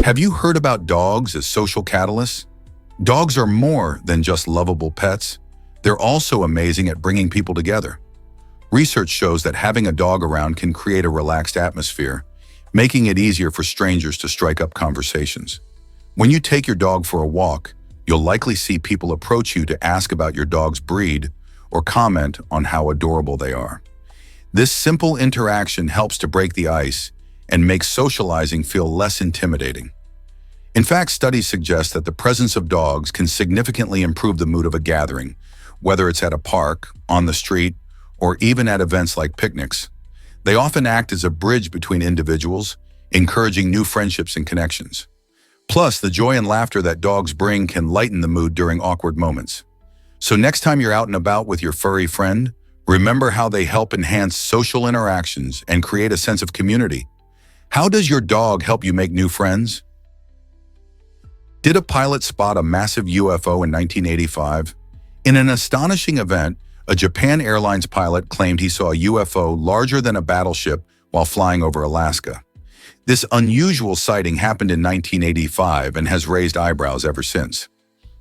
Have you heard about dogs as social catalysts? Dogs are more than just lovable pets. They're also amazing at bringing people together. Research shows that having a dog around can create a relaxed atmosphere, making it easier for strangers to strike up conversations. When you take your dog for a walk, you'll likely see people approach you to ask about your dog's breed or comment on how adorable they are. This simple interaction helps to break the ice and makes socializing feel less intimidating. In fact, studies suggest that the presence of dogs can significantly improve the mood of a gathering, whether it's at a park, on the street, or even at events like picnics. They often act as a bridge between individuals, encouraging new friendships and connections. Plus, the joy and laughter that dogs bring can lighten the mood during awkward moments. So next time you're out and about with your furry friend, remember how they help enhance social interactions and create a sense of community. How does your dog help you make new friends? Did a pilot spot a massive UFO in 1985? In an astonishing event, a Japan Airlines pilot claimed he saw a UFO larger than a battleship while flying over Alaska. This unusual sighting happened in 1985 and has raised eyebrows ever since.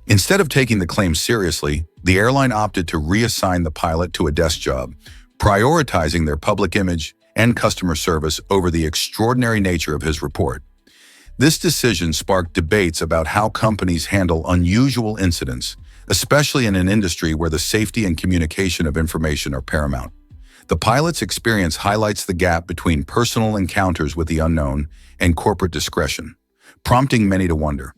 Instead of taking the claim seriously, the airline opted to reassign the pilot to a desk job, prioritizing their public image and customer service over the extraordinary nature of his report. This decision sparked debates about how companies handle unusual incidents, especially in an industry where the safety and communication of information are paramount. The pilot's experience highlights the gap between personal encounters with the unknown and corporate discretion, prompting many to wonder,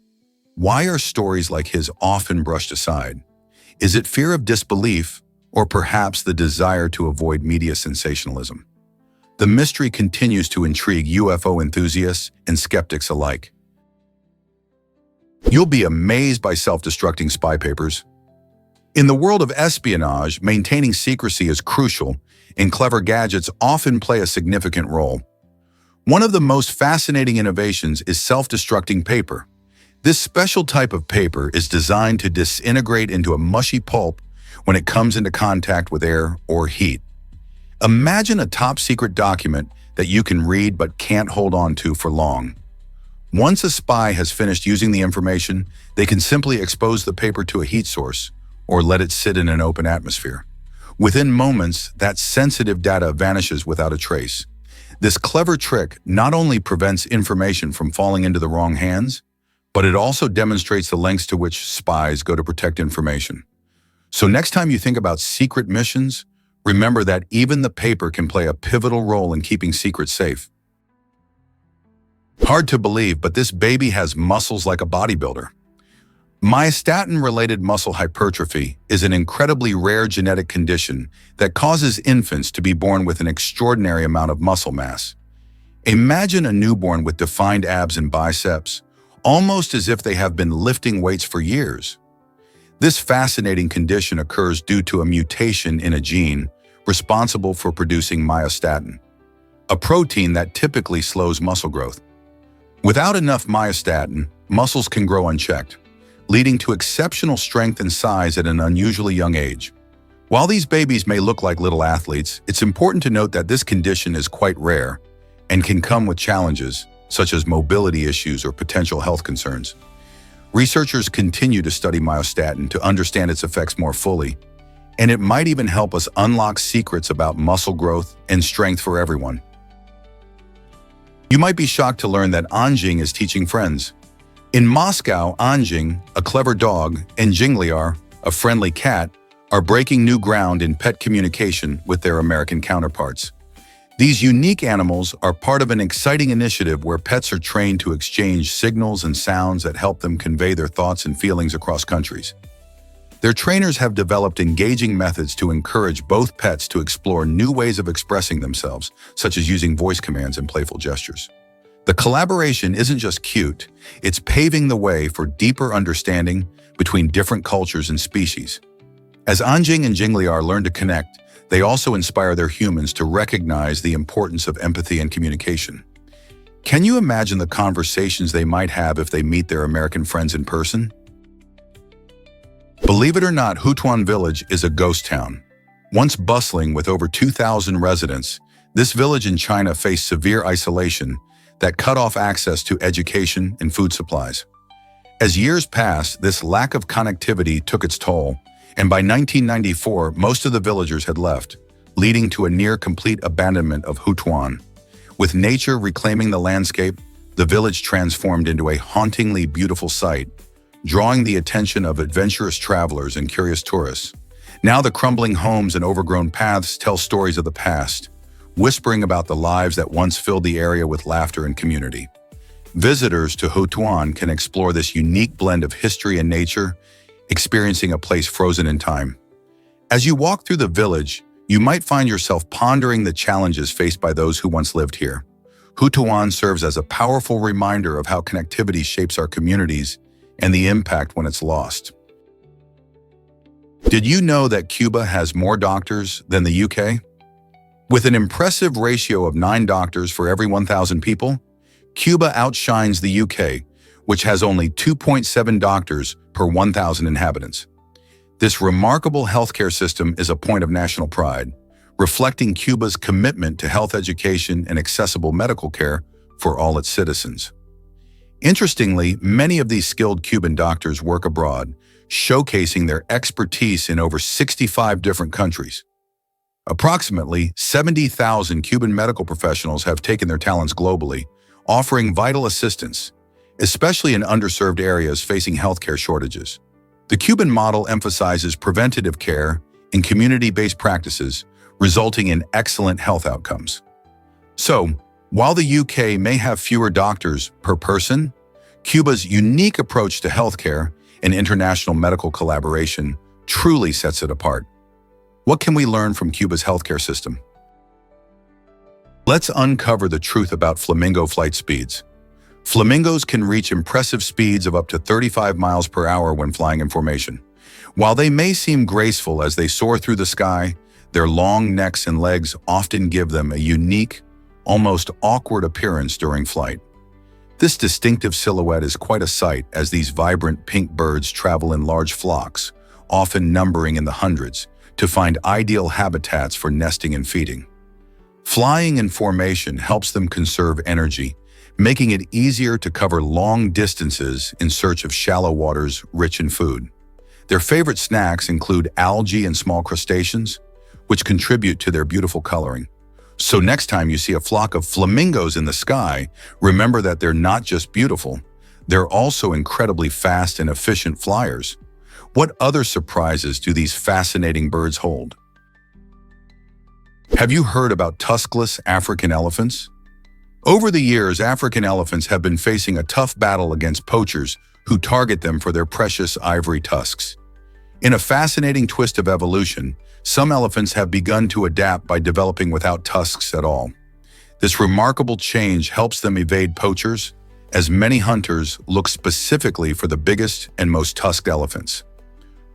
why are stories like his often brushed aside? Is it fear of disbelief, or perhaps the desire to avoid media sensationalism? The mystery continues to intrigue UFO enthusiasts and skeptics alike. You'll be amazed by self-destructing spy papers. In the world of espionage, maintaining secrecy is crucial, and clever gadgets often play a significant role. One of the most fascinating innovations is self-destructing paper. This special type of paper is designed to disintegrate into a mushy pulp when it comes into contact with air or heat. Imagine a top-secret document that you can read but can't hold on to for long. Once a spy has finished using the information, they can simply expose the paper to a heat source or let it sit in an open atmosphere. Within moments, that sensitive data vanishes without a trace. This clever trick not only prevents information from falling into the wrong hands, but it also demonstrates the lengths to which spies go to protect information. So next time you think about secret missions, remember that even the paper can play a pivotal role in keeping secrets safe. Hard to believe, but this baby has muscles like a bodybuilder. Myostatin-related muscle hypertrophy is an incredibly rare genetic condition that causes infants to be born with an extraordinary amount of muscle mass. Imagine a newborn with defined abs and biceps, almost as if they have been lifting weights for years. This fascinating condition occurs due to a mutation in a gene responsible for producing myostatin, a protein that typically slows muscle growth. Without enough myostatin, muscles can grow unchecked, leading to exceptional strength and size at an unusually young age. While these babies may look like little athletes, it's important to note that this condition is quite rare and can come with challenges such as mobility issues or potential health concerns. Researchers continue to study myostatin to understand its effects more fully, and it might even help us unlock secrets about muscle growth and strength for everyone. You might be shocked to learn that Anjing is teaching friends. In Moscow, Anjing, a clever dog, and Jingliar, a friendly cat, are breaking new ground in pet communication with their American counterparts. These unique animals are part of an exciting initiative where pets are trained to exchange signals and sounds that help them convey their thoughts and feelings across countries. Their trainers have developed engaging methods to encourage both pets to explore new ways of expressing themselves, such as using voice commands and playful gestures. The collaboration isn't just cute, it's paving the way for deeper understanding between different cultures and species. As Anjing and Jingliar learn to connect, they also inspire their humans to recognize the importance of empathy and communication. Can you imagine the conversations they might have if they meet their American friends in person? Believe it or not, Hutuan Village is a ghost town. Once bustling with over 2,000 residents, this village in China faced severe isolation that cut off access to education and food supplies. As years passed, this lack of connectivity took its toll, and by 1994, most of the villagers had left, leading to a near-complete abandonment of Hutuan. With nature reclaiming the landscape, the village transformed into a hauntingly beautiful sight, drawing the attention of adventurous travelers and curious tourists. Now the crumbling homes and overgrown paths tell stories of the past, whispering about the lives that once filled the area with laughter and community. Visitors to Hutuan can explore this unique blend of history and nature, experiencing a place frozen in time. As you walk through the village, you might find yourself pondering the challenges faced by those who once lived here. Hutuan serves as a powerful reminder of how connectivity shapes our communities and the impact when it's lost. Did you know that Cuba has more doctors than the UK? With an impressive ratio of 9 doctors for every 1,000 people, Cuba outshines the UK, which has only 2.7 doctors per 1,000 inhabitants. This remarkable healthcare system is a point of national pride, reflecting Cuba's commitment to health education and accessible medical care for all its citizens. Interestingly, many of these skilled Cuban doctors work abroad, showcasing their expertise in over 65 different countries. Approximately 70,000 Cuban medical professionals have taken their talents globally, offering vital assistance, especially in underserved areas facing healthcare shortages. The Cuban model emphasizes preventative care and community-based practices, resulting in excellent health outcomes. So, while the UK may have fewer doctors per person, Cuba's unique approach to healthcare and international medical collaboration truly sets it apart. What can we learn from Cuba's healthcare system? Let's uncover the truth about flamingo flight speeds. Flamingos can reach impressive speeds of up to 35 miles per hour when flying in formation. While they may seem graceful as they soar through the sky, their long necks and legs often give them a unique, almost awkward appearance during flight. This distinctive silhouette is quite a sight as these vibrant pink birds travel in large flocks, often numbering in the hundreds, to find ideal habitats for nesting and feeding. Flying in formation helps them conserve energy, making it easier to cover long distances in search of shallow waters rich in food. Their favorite snacks include algae and small crustaceans, which contribute to their beautiful coloring. So next time you see a flock of flamingos in the sky, remember that they're not just beautiful, they're also incredibly fast and efficient flyers. What other surprises do these fascinating birds hold? Have you heard about tuskless African elephants? Over the years, African elephants have been facing a tough battle against poachers who target them for their precious ivory tusks. In a fascinating twist of evolution, some elephants have begun to adapt by developing without tusks at all. This remarkable change helps them evade poachers, as many hunters look specifically for the biggest and most tusked elephants.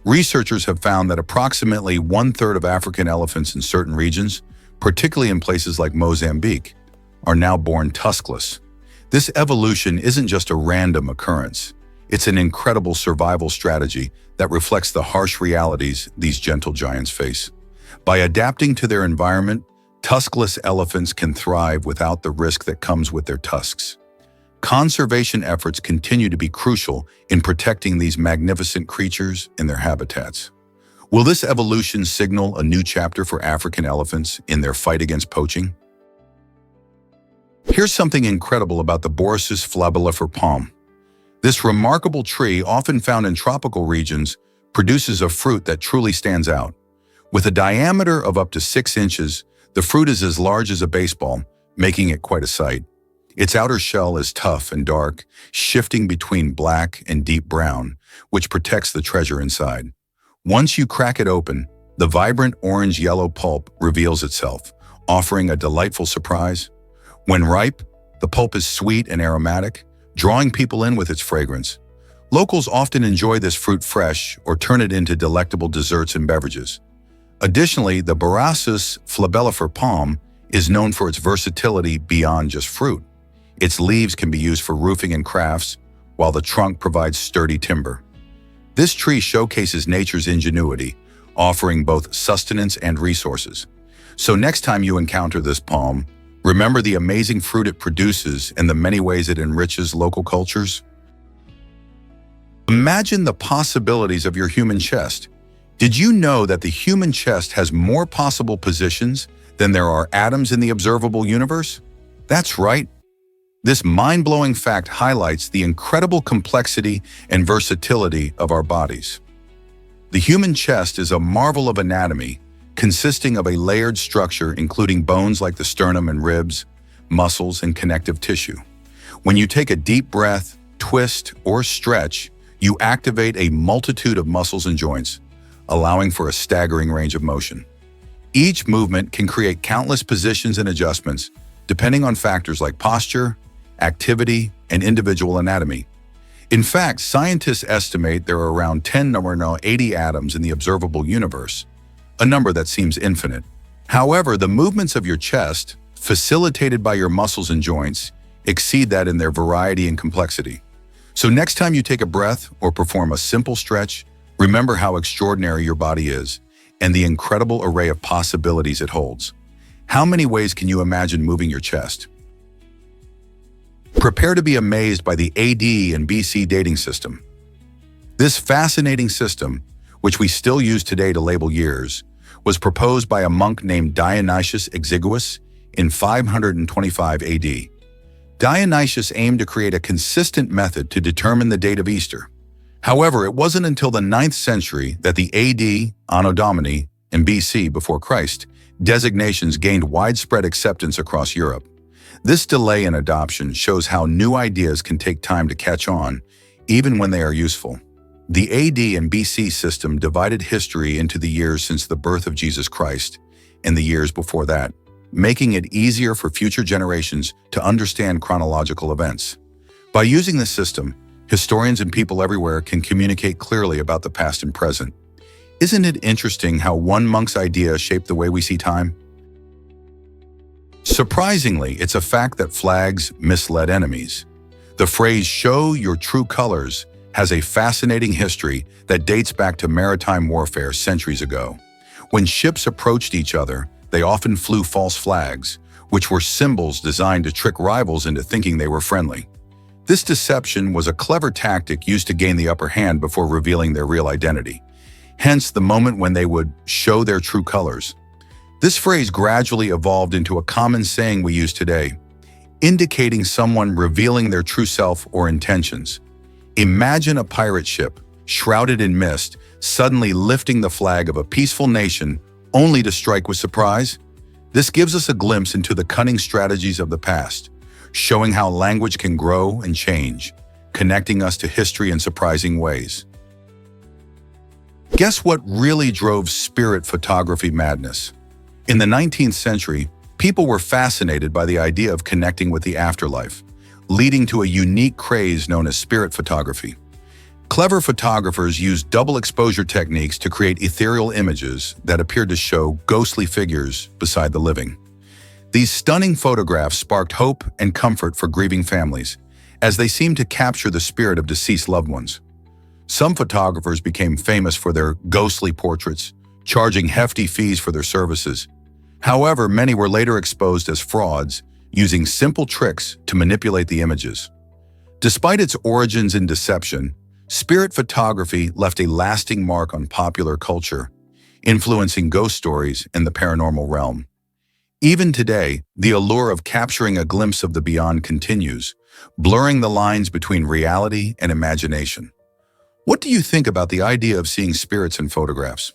Researchers have found that approximately 1/3 of African elephants in certain regions, particularly in places like Mozambique, are now born tuskless. This evolution isn't just a random occurrence. It's an incredible survival strategy that reflects the harsh realities these gentle giants face. By adapting to their environment, tuskless elephants can thrive without the risk that comes with their tusks. Conservation efforts continue to be crucial in protecting these magnificent creatures in their habitats. Will this evolution signal a new chapter for African elephants in their fight against poaching? Here's something incredible about the Borsus flabellifer palm. This remarkable tree, often found in tropical regions, produces a fruit that truly stands out. With a diameter of up to 6 inches, the fruit is as large as a baseball, making it quite a sight. Its outer shell is tough and dark, shifting between black and deep brown, which protects the treasure inside. Once you crack it open, the vibrant orange-yellow pulp reveals itself, offering a delightful surprise. When ripe, the pulp is sweet and aromatic, drawing people in with its fragrance. Locals often enjoy this fruit fresh or turn it into delectable desserts and beverages. Additionally, the Borassus flabellifer palm is known for its versatility beyond just fruit. Its leaves can be used for roofing and crafts, while the trunk provides sturdy timber. This tree showcases nature's ingenuity, offering both sustenance and resources. So next time you encounter this palm, remember the amazing fruit it produces and the many ways it enriches local cultures. Imagine the possibilities of your human chest. Did you know that the human chest has more possible positions than there are atoms in the observable universe? That's right. This mind-blowing fact highlights the incredible complexity and versatility of our bodies. The human chest is a marvel of anatomy, consisting of a layered structure including bones like the sternum and ribs, muscles, and connective tissue. When you take a deep breath, twist, or stretch, you activate a multitude of muscles and joints, allowing for a staggering range of motion. Each movement can create countless positions and adjustments, depending on factors like posture, activity, and individual anatomy. In fact, scientists estimate there are around 80 atoms in the observable universe, a number that seems infinite. However, the movements of your chest, facilitated by your muscles and joints, exceed that in their variety and complexity. So next time you take a breath or perform a simple stretch, remember how extraordinary your body is and the incredible array of possibilities it holds. How many ways can you imagine moving your chest? Prepare to be amazed by the AD and BC dating system. This fascinating system, which we still use today to label years, was proposed by a monk named Dionysius Exiguus in 525 AD. Dionysius aimed to create a consistent method to determine the date of Easter. However, it wasn't until the 9th century that the AD, Anno Domini, and BC before Christ designations gained widespread acceptance across Europe. This delay in adoption shows how new ideas can take time to catch on, even when they are useful. The AD and BC system divided history into the years since the birth of Jesus Christ and the years before that, making it easier for future generations to understand chronological events. By using this system, historians and people everywhere can communicate clearly about the past and present. Isn't it interesting how one monk's idea shaped the way we see time? Surprisingly, it's a fact that flags misled enemies. The phrase "show your true colors" has a fascinating history that dates back to maritime warfare centuries ago. When ships approached each other, they often flew false flags, which were symbols designed to trick rivals into thinking they were friendly. This deception was a clever tactic used to gain the upper hand before revealing their real identity. Hence the moment when they would show their true colors. This phrase gradually evolved into a common saying we use today, indicating someone revealing their true self or intentions. Imagine a pirate ship, shrouded in mist, suddenly lifting the flag of a peaceful nation only to strike with surprise. This gives us a glimpse into the cunning strategies of the past, showing how language can grow and change, connecting us to history in surprising ways. Guess what really drove spirit photography madness? In the 19th century, people were fascinated by the idea of connecting with the afterlife, leading to a unique craze known as spirit photography. Clever photographers used double exposure techniques to create ethereal images that appeared to show ghostly figures beside the living. These stunning photographs sparked hope and comfort for grieving families, as they seemed to capture the spirit of deceased loved ones. Some photographers became famous for their ghostly portraits, charging hefty fees for their services. However, many were later exposed as frauds, using simple tricks to manipulate the images. Despite its origins in deception, spirit photography left a lasting mark on popular culture, influencing ghost stories in the paranormal realm. Even today, the allure of capturing a glimpse of the beyond continues, blurring the lines between reality and imagination. What do you think about the idea of seeing spirits in photographs?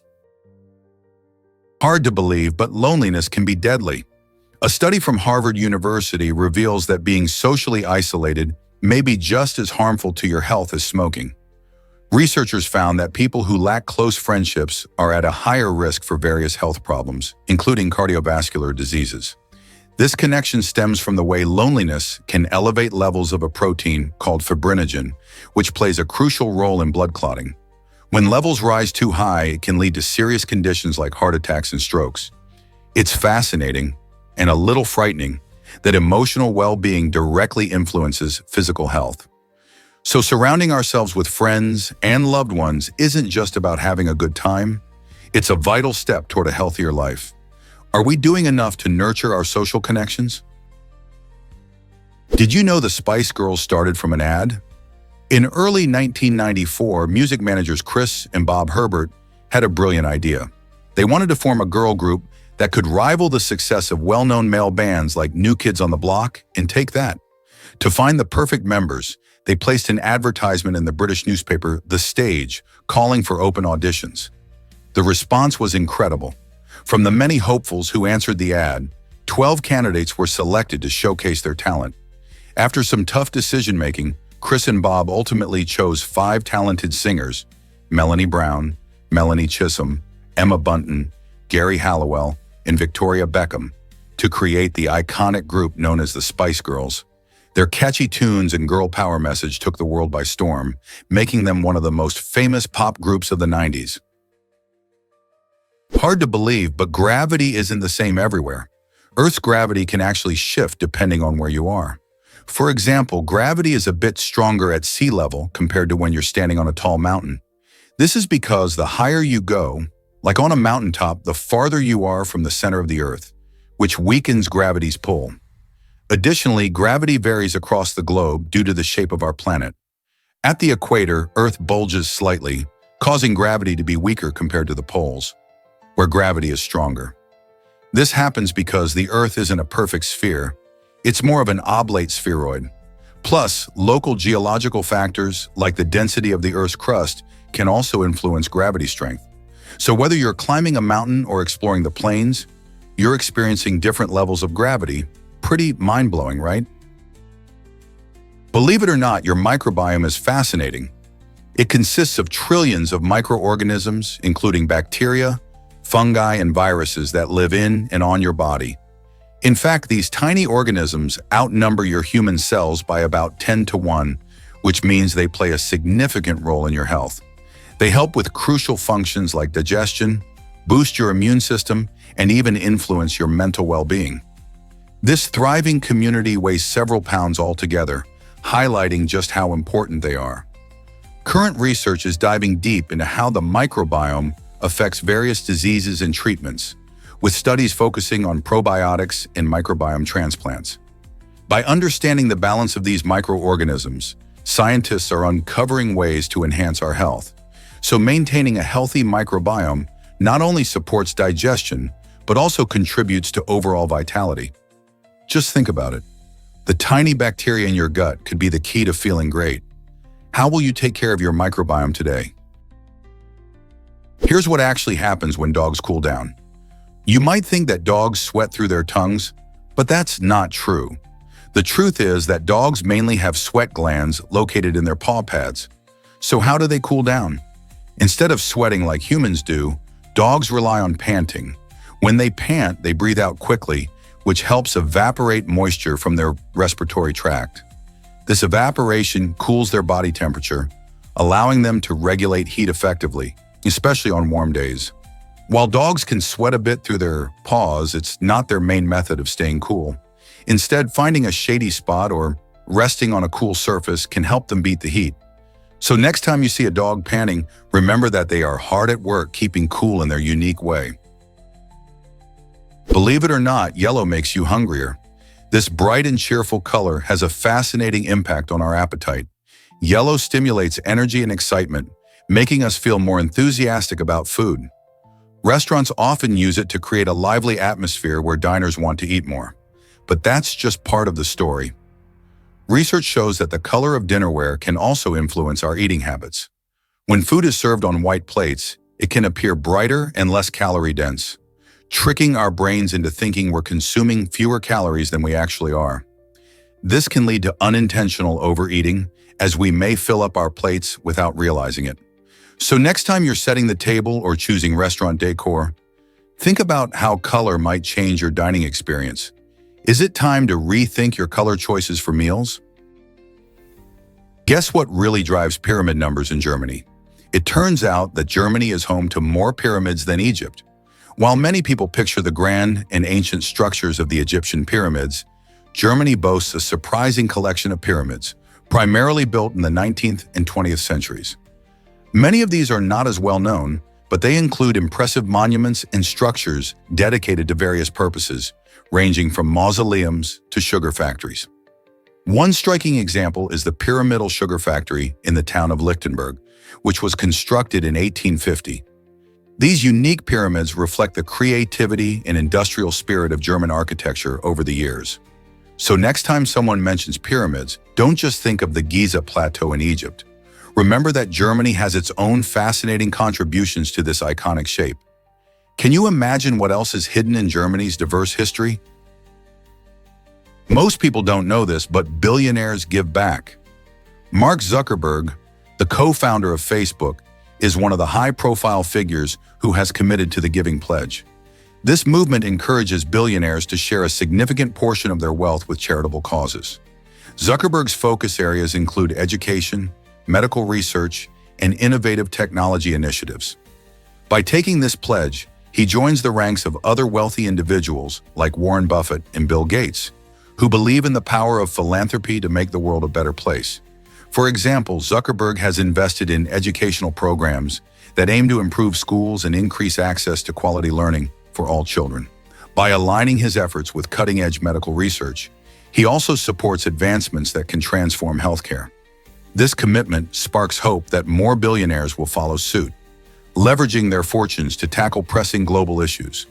Hard to believe, but loneliness can be deadly. A study from Harvard University reveals that being socially isolated may be just as harmful to your health as smoking. Researchers found that people who lack close friendships are at a higher risk for various health problems, including cardiovascular diseases. This connection stems from the way loneliness can elevate levels of a protein called fibrinogen, which plays a crucial role in blood clotting. When levels rise too high, it can lead to serious conditions like heart attacks and strokes. It's fascinating and a little frightening that emotional well-being directly influences physical health. So surrounding ourselves with friends and loved ones isn't just about having a good time. It's a vital step toward a healthier life. Are we doing enough to nurture our social connections? Did you know the Spice Girls started from an ad? In early 1994, music managers Chris and Bob Herbert had a brilliant idea. They wanted to form a girl group that could rival the success of well-known male bands like New Kids on the Block and Take That. To find the perfect members, they placed an advertisement in the British newspaper The Stage, calling for open auditions. The response was incredible. From the many hopefuls who answered the ad, 12 candidates were selected to showcase their talent. After some tough decision-making, Chris and Bob ultimately chose 5 talented singers: Melanie Brown, Melanie Chisholm, Emma Bunton, Gary Halliwell, and Victoria Beckham, to create the iconic group known as the Spice Girls. Their catchy tunes and girl power message took the world by storm, making them one of the most famous pop groups of the 90s. Hard to believe, but gravity isn't the same everywhere. Earth's gravity can actually shift depending on where you are. For example, gravity is a bit stronger at sea level compared to when you're standing on a tall mountain. This is because the higher you go, like on a mountaintop, the farther you are from the center of the Earth, which weakens gravity's pull. Additionally, gravity varies across the globe due to the shape of our planet. At the equator, Earth bulges slightly, causing gravity to be weaker compared to the poles, where gravity is stronger. This happens because the Earth isn't a perfect sphere. It's more of an oblate spheroid. Plus, local geological factors like the density of the Earth's crust can also influence gravity strength. So whether you're climbing a mountain or exploring the plains, you're experiencing different levels of gravity. Pretty mind-blowing, right? Believe it or not, your microbiome is fascinating. It consists of trillions of microorganisms, including bacteria, fungi, and viruses that live in and on your body. In fact, these tiny organisms outnumber your human cells by about 10 to 1, which means they play a significant role in your health. They help with crucial functions like digestion, boost your immune system, and even influence your mental well-being. This thriving community weighs several pounds altogether, highlighting just how important they are. Current research is diving deep into how the microbiome affects various diseases and treatments, with studies focusing on probiotics and microbiome transplants. By understanding the balance of these microorganisms, scientists are uncovering ways to enhance our health. So maintaining a healthy microbiome not only supports digestion, but also contributes to overall vitality. Just think about it. The tiny bacteria in your gut could be the key to feeling great. How will you take care of your microbiome today? Here's what actually happens when dogs cool down. You might think that dogs sweat through their tongues, but that's not true. The truth is that dogs mainly have sweat glands located in their paw pads. So how do they cool down? Instead of sweating like humans do, dogs rely on panting. When they pant, they breathe out quickly, which helps evaporate moisture from their respiratory tract. This evaporation cools their body temperature, allowing them to regulate heat effectively, especially on warm days. While dogs can sweat a bit through their paws, it's not their main method of staying cool. Instead, finding a shady spot or resting on a cool surface can help them beat the heat. So next time you see a dog panting, remember that they are hard at work keeping cool in their unique way. Believe it or not, yellow makes you hungrier. This bright and cheerful color has a fascinating impact on our appetite. Yellow stimulates energy and excitement, making us feel more enthusiastic about food. Restaurants often use it to create a lively atmosphere where diners want to eat more. But that's just part of the story. Research shows that the color of dinnerware can also influence our eating habits. When food is served on white plates, it can appear brighter and less calorie-dense, tricking our brains into thinking we're consuming fewer calories than we actually are. This can lead to unintentional overeating, as we may fill up our plates without realizing it. So next time you're setting the table or choosing restaurant decor, think about how color might change your dining experience. Is it time to rethink your color choices for meals? Guess what really drives pyramid numbers in Germany? It turns out that Germany is home to more pyramids than Egypt. While many people picture the grand and ancient structures of the Egyptian pyramids, Germany boasts a surprising collection of pyramids, primarily built in the 19th and 20th centuries. Many of these are not as well known, but they include impressive monuments and structures dedicated to various purposes, ranging from mausoleums to sugar factories. One striking example is the Pyramidal Sugar Factory in the town of Lichtenberg, which was constructed in 1850. These unique pyramids reflect the creativity and industrial spirit of German architecture over the years. So next time someone mentions pyramids, don't just think of the Giza Plateau in Egypt. Remember that Germany has its own fascinating contributions to this iconic shape. Can you imagine what else is hidden in Germany's diverse history? Most people don't know this, but billionaires give back. Mark Zuckerberg, the co-founder of Facebook, is one of the high-profile figures who has committed to the Giving Pledge. This movement encourages billionaires to share a significant portion of their wealth with charitable causes. Zuckerberg's focus areas include education, medical research, and innovative technology initiatives. By taking this pledge, he joins the ranks of other wealthy individuals like Warren Buffett and Bill Gates, who believe in the power of philanthropy to make the world a better place. For example, Zuckerberg has invested in educational programs that aim to improve schools and increase access to quality learning for all children. By aligning his efforts with cutting-edge medical research, he also supports advancements that can transform healthcare. This commitment sparks hope that more billionaires will follow suit, leveraging their fortunes to tackle pressing global issues.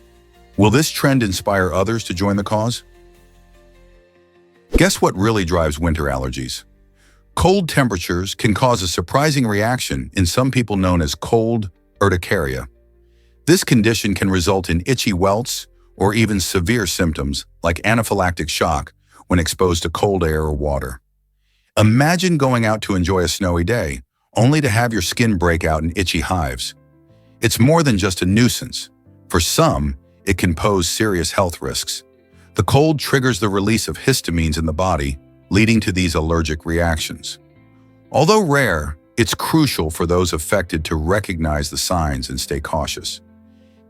Will this trend inspire others to join the cause? Guess what really drives winter allergies? Cold temperatures can cause a surprising reaction in some people known as cold urticaria. This condition can result in itchy welts or even severe symptoms like anaphylactic shock when exposed to cold air or water. Imagine going out to enjoy a snowy day, only to have your skin break out in itchy hives. It's more than just a nuisance. For some, it can pose serious health risks. The cold triggers the release of histamines in the body, leading to these allergic reactions. Although rare, it's crucial for those affected to recognize the signs and stay cautious.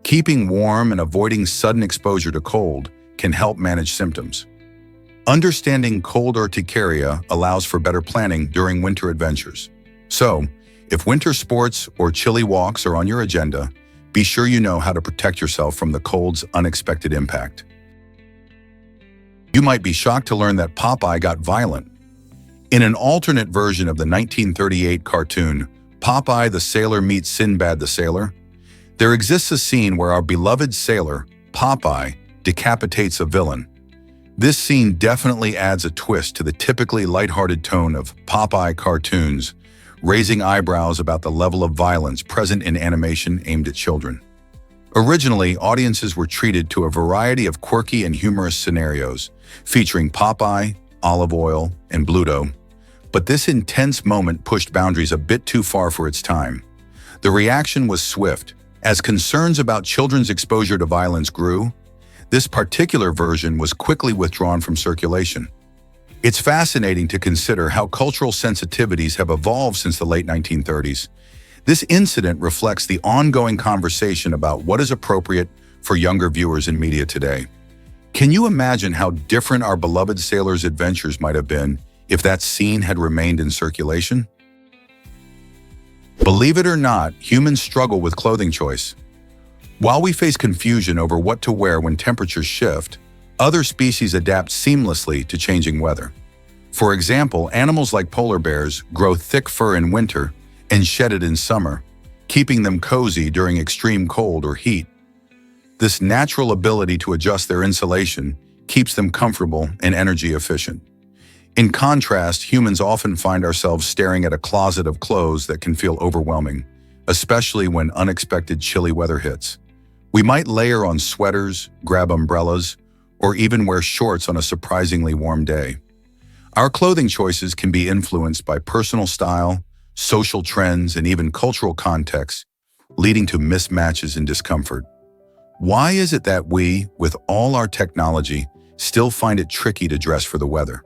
Keeping warm and avoiding sudden exposure to cold can help manage symptoms. Understanding cold urticaria allows for better planning during winter adventures. So, if winter sports or chilly walks are on your agenda, be sure you know how to protect yourself from the cold's unexpected impact. You might be shocked to learn that Popeye got violent. In an alternate version of the 1938 cartoon, Popeye the Sailor meets Sinbad the Sailor, there exists a scene where our beloved sailor, Popeye, decapitates a villain. This scene definitely adds a twist to the typically lighthearted tone of Popeye cartoons, raising eyebrows about the level of violence present in animation aimed at children. Originally, audiences were treated to a variety of quirky and humorous scenarios, featuring Popeye, Olive Oyl, and Bluto. But this intense moment pushed boundaries a bit too far for its time. The reaction was swift. As concerns about children's exposure to violence grew, this particular version was quickly withdrawn from circulation. It's fascinating to consider how cultural sensitivities have evolved since the late 1930s. This incident reflects the ongoing conversation about what is appropriate for younger viewers in media today. Can you imagine how different our beloved sailor's adventures might have been if that scene had remained in circulation? Believe it or not, humans struggle with clothing choice. While we face confusion over what to wear when temperatures shift, other species adapt seamlessly to changing weather. For example, animals like polar bears grow thick fur in winter and shed it in summer, keeping them cozy during extreme cold or heat. This natural ability to adjust their insulation keeps them comfortable and energy efficient. In contrast, humans often find ourselves staring at a closet of clothes that can feel overwhelming, especially when unexpected chilly weather hits. We might layer on sweaters, grab umbrellas, or even wear shorts on a surprisingly warm day. Our clothing choices can be influenced by personal style, social trends, and even cultural contexts, leading to mismatches and discomfort. Why is it that we, with all our technology, still find it tricky to dress for the weather?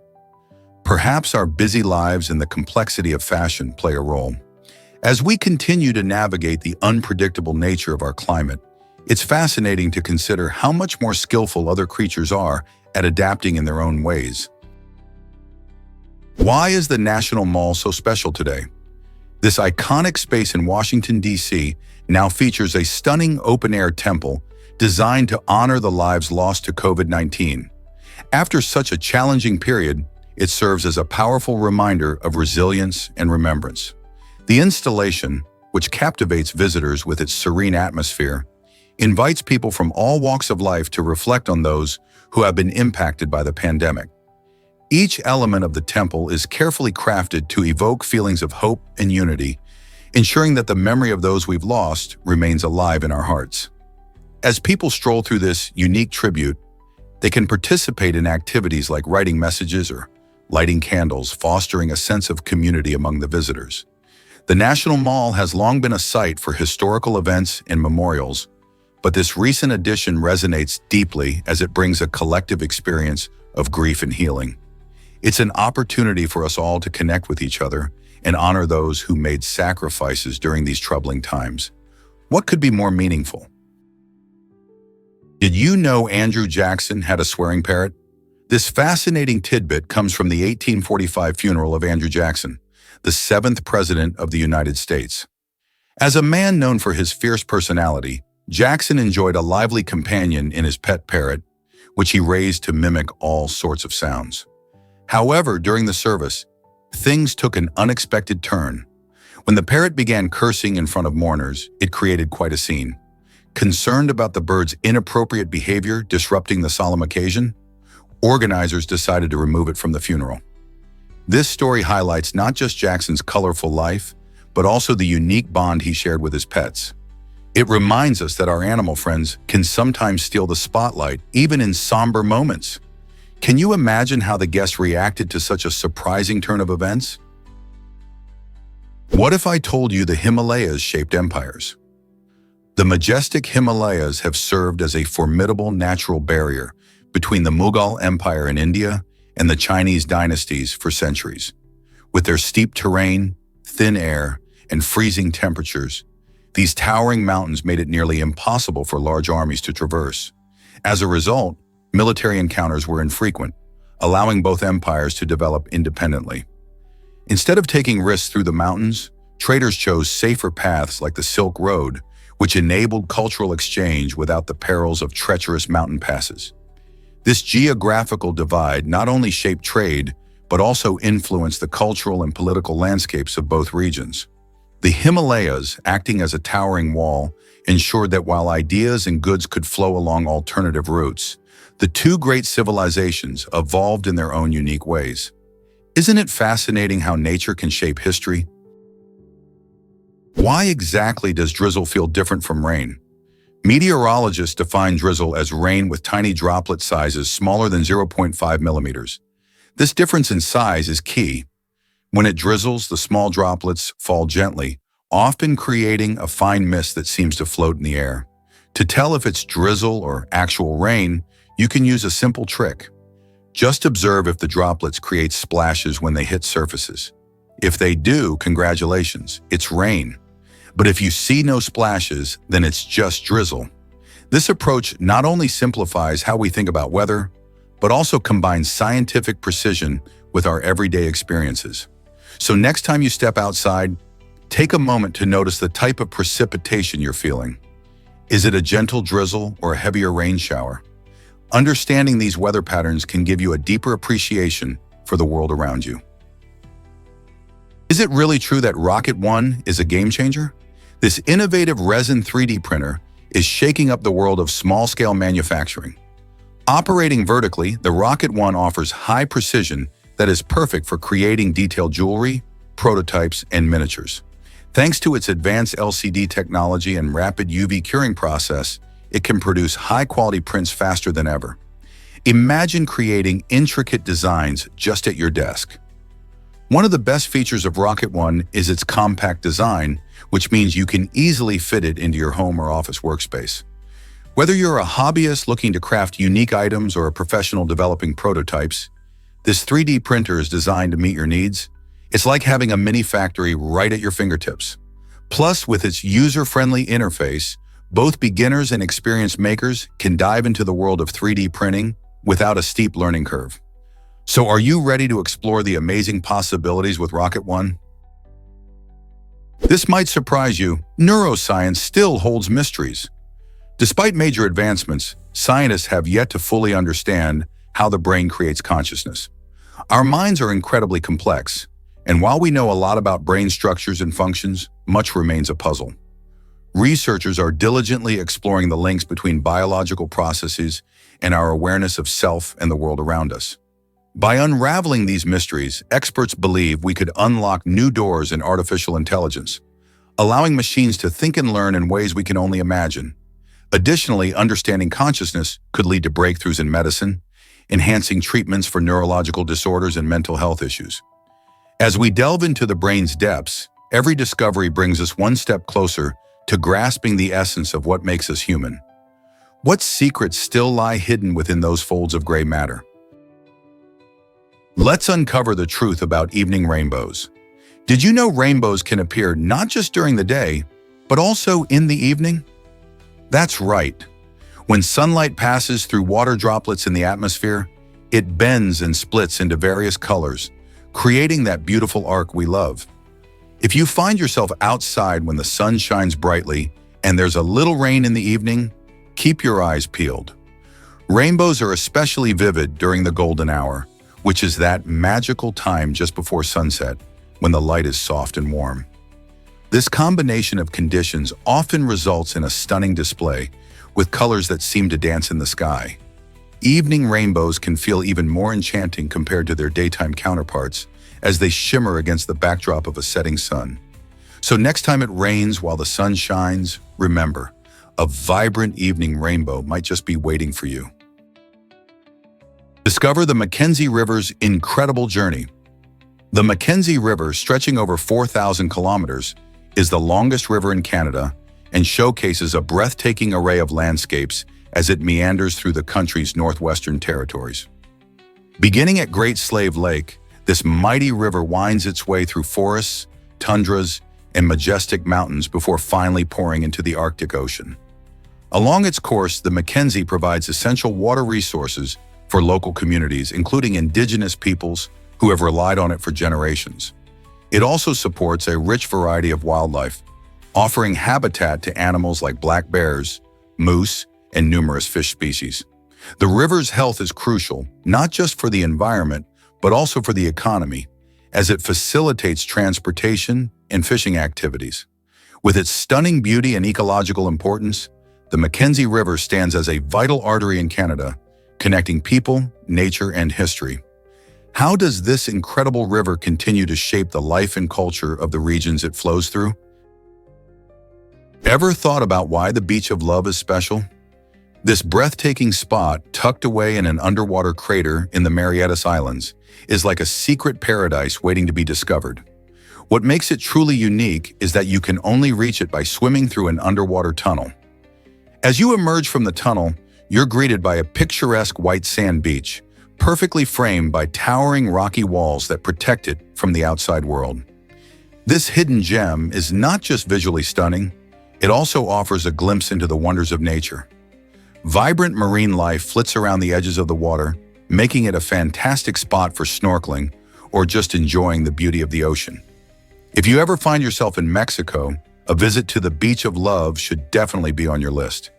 Perhaps our busy lives and the complexity of fashion play a role. As we continue to navigate the unpredictable nature of our climate, it's fascinating to consider how much more skillful other creatures are at adapting in their own ways. Why is the National Mall so special today? This iconic space in Washington, D.C. now features a stunning open-air temple designed to honor the lives lost to COVID-19. After such a challenging period, it serves as a powerful reminder of resilience and remembrance. The installation, which captivates visitors with its serene atmosphere, invites people from all walks of life to reflect on those who have been impacted by the pandemic. Each element of the temple is carefully crafted to evoke feelings of hope and unity, ensuring that the memory of those we've lost remains alive in our hearts. As people stroll through this unique tribute, they can participate in activities like writing messages or lighting candles, fostering a sense of community among the visitors. The National Mall has long been a site for historical events and memorials, but this recent addition resonates deeply as it brings a collective experience of grief and healing. It's an opportunity for us all to connect with each other and honor those who made sacrifices during these troubling times. What could be more meaningful? Did you know Andrew Jackson had a swearing parrot? This fascinating tidbit comes from the 1845 funeral of Andrew Jackson, the 7th President of the United States. As a man known for his fierce personality, Jackson enjoyed a lively companion in his pet parrot, which he raised to mimic all sorts of sounds. However, during the service, things took an unexpected turn. When the parrot began cursing in front of mourners, it created quite a scene. Concerned about the bird's inappropriate behavior disrupting the solemn occasion, organizers decided to remove it from the funeral. This story highlights not just Jackson's colorful life, but also the unique bond he shared with his pets. It reminds us that our animal friends can sometimes steal the spotlight, even in somber moments. Can you imagine how the guests reacted to such a surprising turn of events? What if I told you the Himalayas shaped empires? The majestic Himalayas have served as a formidable natural barrier between the Mughal Empire in India and the Chinese dynasties for centuries. With their steep terrain, thin air, and freezing temperatures, these towering mountains made it nearly impossible for large armies to traverse. As a result, military encounters were infrequent, allowing both empires to develop independently. Instead of taking risks through the mountains, traders chose safer paths like the Silk Road, which enabled cultural exchange without the perils of treacherous mountain passes. This geographical divide not only shaped trade, but also influenced the cultural and political landscapes of both regions. The Himalayas, acting as a towering wall, ensured that while ideas and goods could flow along alternative routes, the two great civilizations evolved in their own unique ways. Isn't it fascinating how nature can shape history? Why exactly does drizzle feel different from rain? Meteorologists define drizzle as rain with tiny droplet sizes smaller than 0.5 millimeters. This difference in size is key. When it drizzles, the small droplets fall gently, often creating a fine mist that seems to float in the air. To tell if it's drizzle or actual rain, you can use a simple trick. Just observe if the droplets create splashes when they hit surfaces. If they do, congratulations, it's rain. But if you see no splashes, then it's just drizzle. This approach not only simplifies how we think about weather, but also combines scientific precision with our everyday experiences. So next time you step outside, take a moment to notice the type of precipitation you're feeling. Is it a gentle drizzle or a heavier rain shower? Understanding these weather patterns can give you a deeper appreciation for the world around you. Is it really true that Rocket One is a game changer? This innovative resin 3D printer is shaking up the world of small-scale manufacturing. Operating vertically, the Rocket One offers high precision that is perfect for creating detailed jewelry, prototypes, and miniatures. Thanks to its advanced LCD technology and rapid UV curing process, it can produce high-quality prints faster than ever. Imagine creating intricate designs just at your desk. One of the best features of Rocket One is its compact design, which means you can easily fit it into your home or office workspace. Whether you're a hobbyist looking to craft unique items or a professional developing prototypes, this 3D printer is designed to meet your needs. It's like having a mini factory right at your fingertips. Plus, with its user-friendly interface, both beginners and experienced makers can dive into the world of 3D printing without a steep learning curve. So are you ready to explore the amazing possibilities with Rocket One? This might surprise you. Neuroscience still holds mysteries. Despite major advancements, scientists have yet to fully understand how the brain creates consciousness. Our minds are incredibly complex, and while we know a lot about brain structures and functions, much remains a puzzle. Researchers are diligently exploring the links between biological processes and our awareness of self and the world around us. By unraveling these mysteries, experts believe we could unlock new doors in artificial intelligence, allowing machines to think and learn in ways we can only imagine. Additionally, understanding consciousness could lead to breakthroughs in medicine, enhancing treatments for neurological disorders and mental health issues. As we delve into the brain's depths, every discovery brings us one step closer to grasping the essence of what makes us human. What secrets still lie hidden within those folds of gray matter? Let's uncover the truth about evening rainbows. Did you know rainbows can appear not just during the day, but also in the evening? That's right. When sunlight passes through water droplets in the atmosphere, it bends and splits into various colors, creating that beautiful arc we love. If you find yourself outside when the sun shines brightly and there's a little rain in the evening, keep your eyes peeled. Rainbows are especially vivid during the golden hour, which is that magical time just before sunset, when the light is soft and warm. This combination of conditions often results in a stunning display, with colors that seem to dance in the sky. Evening rainbows can feel even more enchanting compared to their daytime counterparts, as they shimmer against the backdrop of a setting sun. So next time it rains while the sun shines, remember, a vibrant evening rainbow might just be waiting for you. Discover the Mackenzie River's incredible journey. The Mackenzie River, stretching over 4,000 kilometers, is the longest river in Canada and showcases a breathtaking array of landscapes as it meanders through the country's northwestern territories. Beginning at Great Slave Lake, this mighty river winds its way through forests, tundras, and majestic mountains before finally pouring into the Arctic Ocean. Along its course, the Mackenzie provides essential water resources for local communities, including indigenous peoples who have relied on it for generations. It also supports a rich variety of wildlife, offering habitat to animals like black bears, moose, and numerous fish species. The river's health is crucial, not just for the environment, but also for the economy, as it facilitates transportation and fishing activities. With its stunning beauty and ecological importance, the Mackenzie River stands as a vital artery in Canada, connecting people, nature, and history. How does this incredible river continue to shape the life and culture of the regions it flows through? Ever thought about why the Beach of Love is special? This breathtaking spot, tucked away in an underwater crater in the Marianas Islands, is like a secret paradise waiting to be discovered. What makes it truly unique is that you can only reach it by swimming through an underwater tunnel. As you emerge from the tunnel, you're greeted by a picturesque white sand beach, perfectly framed by towering rocky walls that protect it from the outside world. This hidden gem is not just visually stunning, it also offers a glimpse into the wonders of nature. Vibrant marine life flits around the edges of the water, making it a fantastic spot for snorkeling or just enjoying the beauty of the ocean. If you ever find yourself in Mexico, a visit to the Beach of Love should definitely be on your list.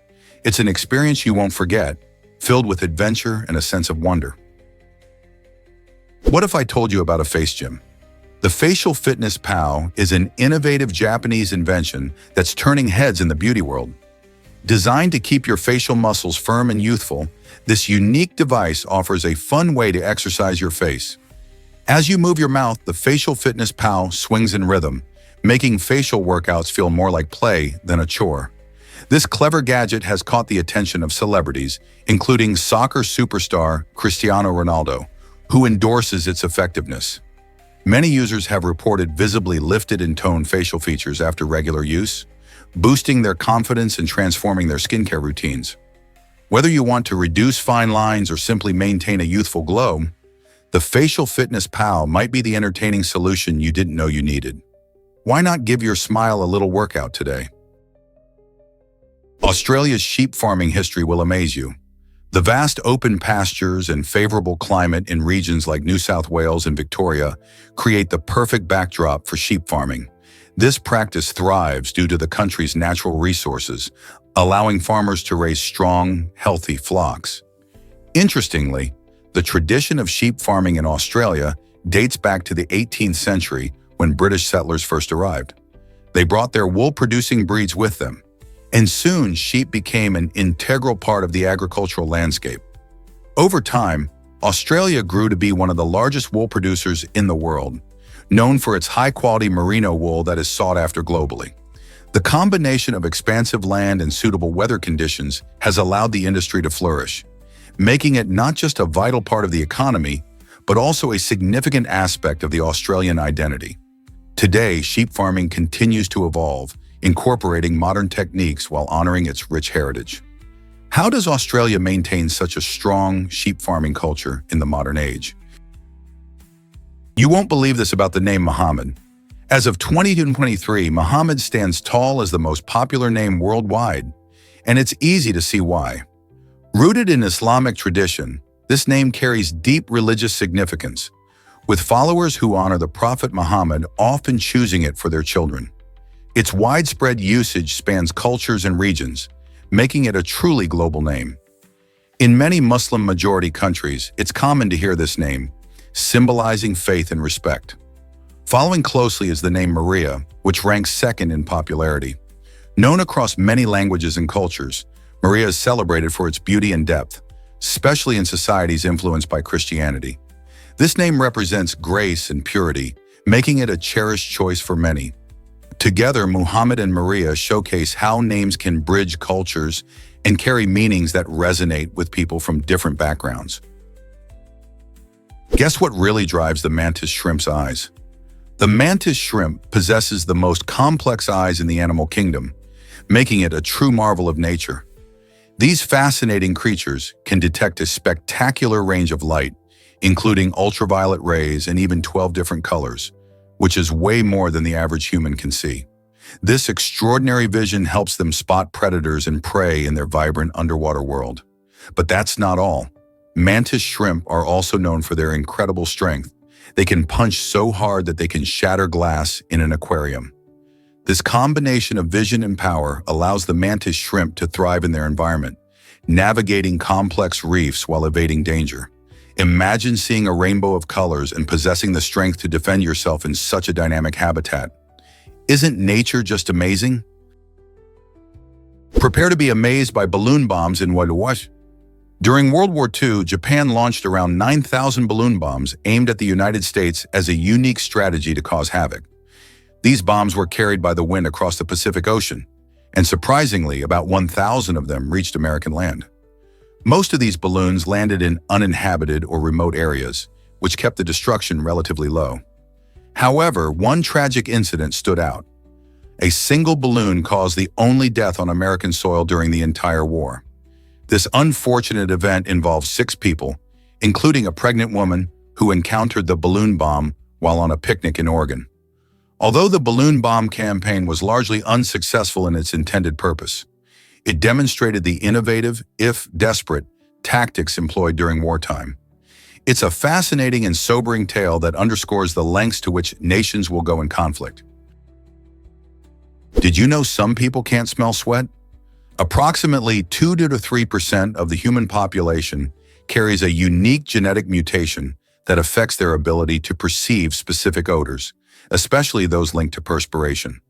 It's an experience you won't forget, filled with adventure and a sense of wonder. What if I told you about a face gym? The facial fitness POW is an innovative Japanese invention that's turning heads in the beauty world. Designed to keep your facial muscles firm and youthful, this unique device offers a fun way to exercise your face. As you move your mouth, the facial fitness POW swings in rhythm, making facial workouts feel more like play than a chore. This clever gadget has caught the attention of celebrities, including soccer superstar Cristiano Ronaldo, who endorses its effectiveness. Many users have reported visibly lifted and toned facial features after regular use, boosting their confidence and transforming their skincare routines. Whether you want to reduce fine lines or simply maintain a youthful glow, the facial fitness POW might be the entertaining solution you didn't know you needed. Why not give your smile a little workout today? Australia's sheep farming history will amaze you. The vast open pastures and favorable climate in regions like New South Wales and Victoria create the perfect backdrop for sheep farming. This practice thrives due to the country's natural resources, allowing farmers to raise strong, healthy flocks. Interestingly, the tradition of sheep farming in Australia dates back to the 18th century when British settlers first arrived. They brought their wool-producing breeds with them, and soon sheep became an integral part of the agricultural landscape. Over time, Australia grew to be one of the largest wool producers in the world, known for its high-quality merino wool that is sought after globally. The combination of expansive land and suitable weather conditions has allowed the industry to flourish, making it not just a vital part of the economy, but also a significant aspect of the Australian identity. Today, sheep farming continues to evolve, incorporating modern techniques while honoring its rich heritage. How does Australia maintain such a strong sheep farming culture in the modern age? You won't believe this about the name Muhammad. As of 2023, Muhammad stands tall as the most popular name worldwide, and it's easy to see why. Rooted in Islamic tradition, this name carries deep religious significance, with followers who honor the Prophet Muhammad often choosing it for their children. Its widespread usage spans cultures and regions, making it a truly global name. In many Muslim-majority countries, it's common to hear this name, symbolizing faith and respect. Following closely is the name Maria, which ranks second in popularity. Known across many languages and cultures, Maria is celebrated for its beauty and depth, especially in societies influenced by Christianity. This name represents grace and purity, making it a cherished choice for many. Together, Muhammad and Maria showcase how names can bridge cultures and carry meanings that resonate with people from different backgrounds. Guess what really drives the mantis shrimp's eyes? The mantis shrimp possesses the most complex eyes in the animal kingdom, making it a true marvel of nature. These fascinating creatures can detect a spectacular range of light, including ultraviolet rays and even 12 different colors, which is way more than the average human can see. This extraordinary vision helps them spot predators and prey in their vibrant underwater world. But that's not all. Mantis shrimp are also known for their incredible strength. They can punch so hard that they can shatter glass in an aquarium. This combination of vision and power allows the mantis shrimp to thrive in their environment, navigating complex reefs while evading danger. Imagine seeing a rainbow of colors and possessing the strength to defend yourself in such a dynamic habitat. Isn't nature just amazing? Prepare to be amazed by balloon bombs in Waluwash. During World War II, Japan launched around 9,000 balloon bombs aimed at the United States as a unique strategy to cause havoc. These bombs were carried by the wind across the Pacific Ocean, and surprisingly, about 1,000 of them reached American land. Most of these balloons landed in uninhabited or remote areas, which kept the destruction relatively low. However, one tragic incident stood out. A single balloon caused the only death on American soil during the entire war. This unfortunate event involved 6 people, including a pregnant woman who encountered the balloon bomb while on a picnic in Oregon. Although the balloon bomb campaign was largely unsuccessful in its intended purpose, it demonstrated the innovative, if desperate, tactics employed during wartime. It's a fascinating and sobering tale that underscores the lengths to which nations will go in conflict. Did you know some people can't smell sweat? Approximately 2 to 3% of the human population carries a unique genetic mutation that affects their ability to perceive specific odors, especially those linked to perspiration.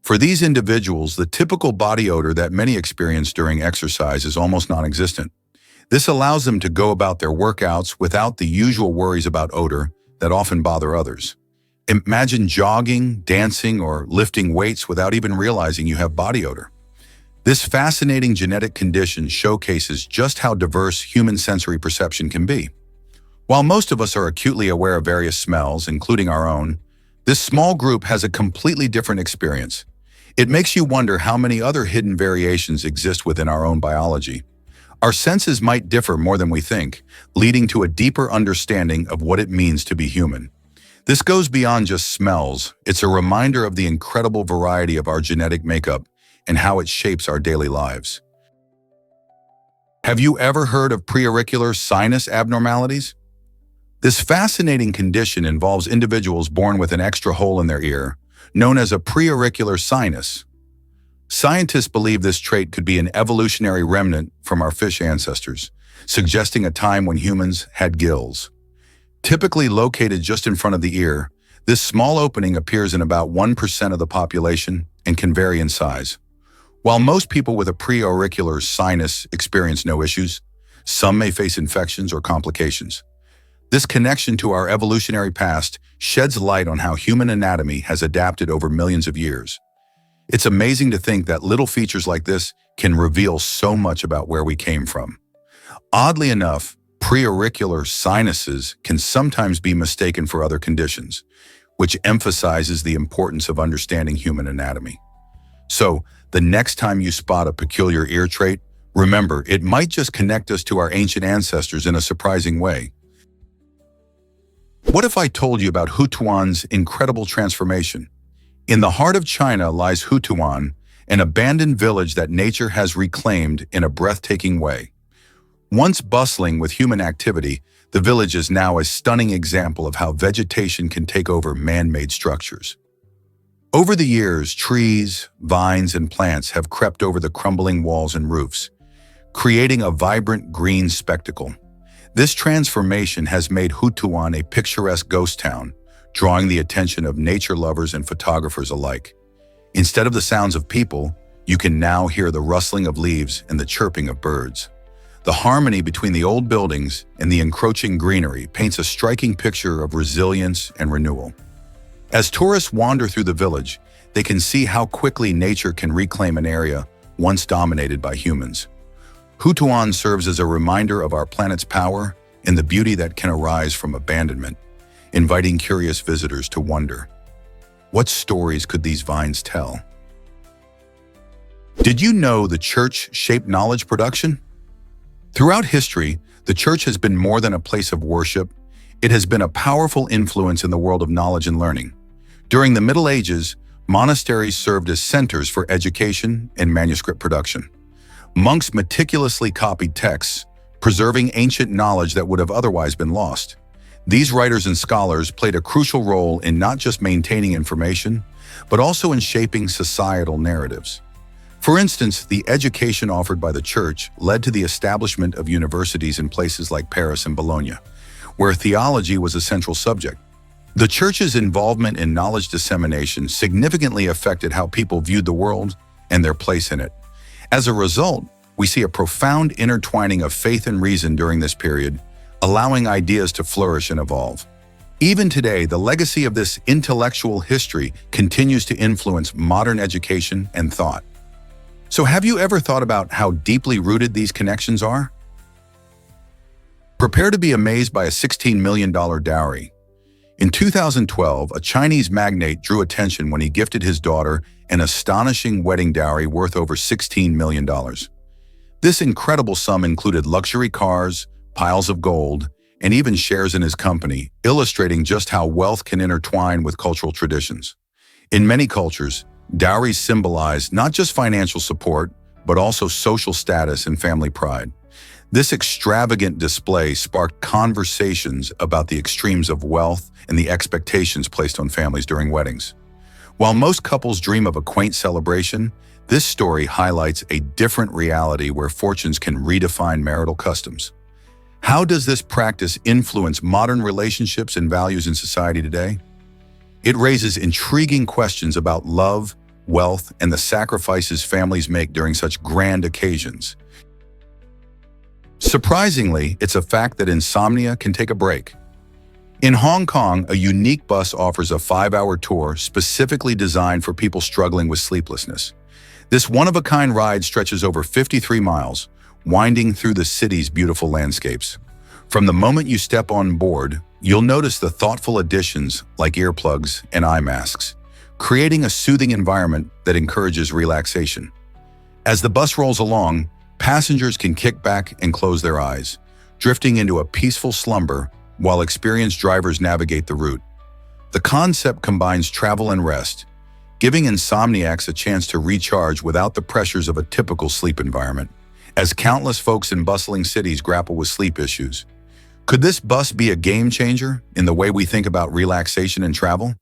For these individuals, the typical body odor that many experience during exercise is almost non-existent. This allows them to go about their workouts without the usual worries about odor that often bother others. Imagine jogging, dancing, or lifting weights without even realizing you have body odor. This fascinating genetic condition showcases just how diverse human sensory perception can be. While most of us are acutely aware of various smells, including our own, this small group has a completely different experience. It makes you wonder how many other hidden variations exist within our own biology. Our senses might differ more than we think, leading to a deeper understanding of what it means to be human. This goes beyond just smells. It's a reminder of the incredible variety of our genetic makeup and how it shapes our daily lives. Have you ever heard of preauricular sinus abnormalities? This fascinating condition involves individuals born with an extra hole in their ear, known as a preauricular sinus. Scientists believe this trait could be an evolutionary remnant from our fish ancestors, suggesting a time when humans had gills. Typically located just in front of the ear, this small opening appears in about 1% of the population and can vary in size. While most people with a preauricular sinus experience no issues, some may face infections or complications. This connection to our evolutionary past sheds light on how human anatomy has adapted over millions of years. It's amazing to think that little features like this can reveal so much about where we came from. Oddly enough, preauricular sinuses can sometimes be mistaken for other conditions, which emphasizes the importance of understanding human anatomy. So, the next time you spot a peculiar ear trait, remember, it might just connect us to our ancient ancestors in a surprising way. What if I told you about Hutuan's incredible transformation? In the heart of China lies Hutuan, an abandoned village that nature has reclaimed in a breathtaking way. Once bustling with human activity, the village is now a stunning example of how vegetation can take over man-made structures. Over the years, trees, vines, and plants have crept over the crumbling walls and roofs, creating a vibrant green spectacle. This transformation has made Hutuan a picturesque ghost town, drawing the attention of nature lovers and photographers alike. Instead of the sounds of people, you can now hear the rustling of leaves and the chirping of birds. The harmony between the old buildings and the encroaching greenery paints a striking picture of resilience and renewal. As tourists wander through the village, they can see how quickly nature can reclaim an area once dominated by humans. Hutuan serves as a reminder of our planet's power and the beauty that can arise from abandonment, inviting curious visitors to wonder, what stories could these vines tell? Did you know the church shaped knowledge production? Throughout history, the church has been more than a place of worship. It has been a powerful influence in the world of knowledge and learning. During the Middle Ages, monasteries served as centers for education and manuscript production. Monks meticulously copied texts, preserving ancient knowledge that would have otherwise been lost. These writers and scholars played a crucial role in not just maintaining information, but also in shaping societal narratives. For instance, the education offered by the church led to the establishment of universities in places like Paris and Bologna, where theology was a central subject. The church's involvement in knowledge dissemination significantly affected how people viewed the world and their place in it. As a result, we see a profound intertwining of faith and reason during this period, allowing ideas to flourish and evolve. Even today, the legacy of this intellectual history continues to influence modern education and thought. So have you ever thought about how deeply rooted these connections are? Prepare to be amazed by a $16 million dowry. In 2012, a Chinese magnate drew attention when he gifted his daughter an astonishing wedding dowry worth over $16 million. This incredible sum included luxury cars, piles of gold, and even shares in his company, illustrating just how wealth can intertwine with cultural traditions. In many cultures, dowries symbolize not just financial support, but also social status and family pride. This extravagant display sparked conversations about the extremes of wealth and the expectations placed on families during weddings. While most couples dream of a quaint celebration, this story highlights a different reality where fortunes can redefine marital customs. How does this practice influence modern relationships and values in society today? It raises intriguing questions about love, wealth, and the sacrifices families make during such grand occasions. Surprisingly, it's a fact that insomnia can take a break. In Hong Kong, a unique bus offers a 5-hour tour specifically designed for people struggling with sleeplessness. This one-of-a-kind ride stretches over 53 miles, winding through the city's beautiful landscapes. From the moment you step on board, you'll notice the thoughtful additions like earplugs and eye masks, creating a soothing environment that encourages relaxation. As the bus rolls along, passengers can kick back and close their eyes, drifting into a peaceful slumber while experienced drivers navigate the route. The concept combines travel and rest, giving insomniacs a chance to recharge without the pressures of a typical sleep environment. As countless folks in bustling cities grapple with sleep issues, could this bus be a game changer in the way we think about relaxation and travel?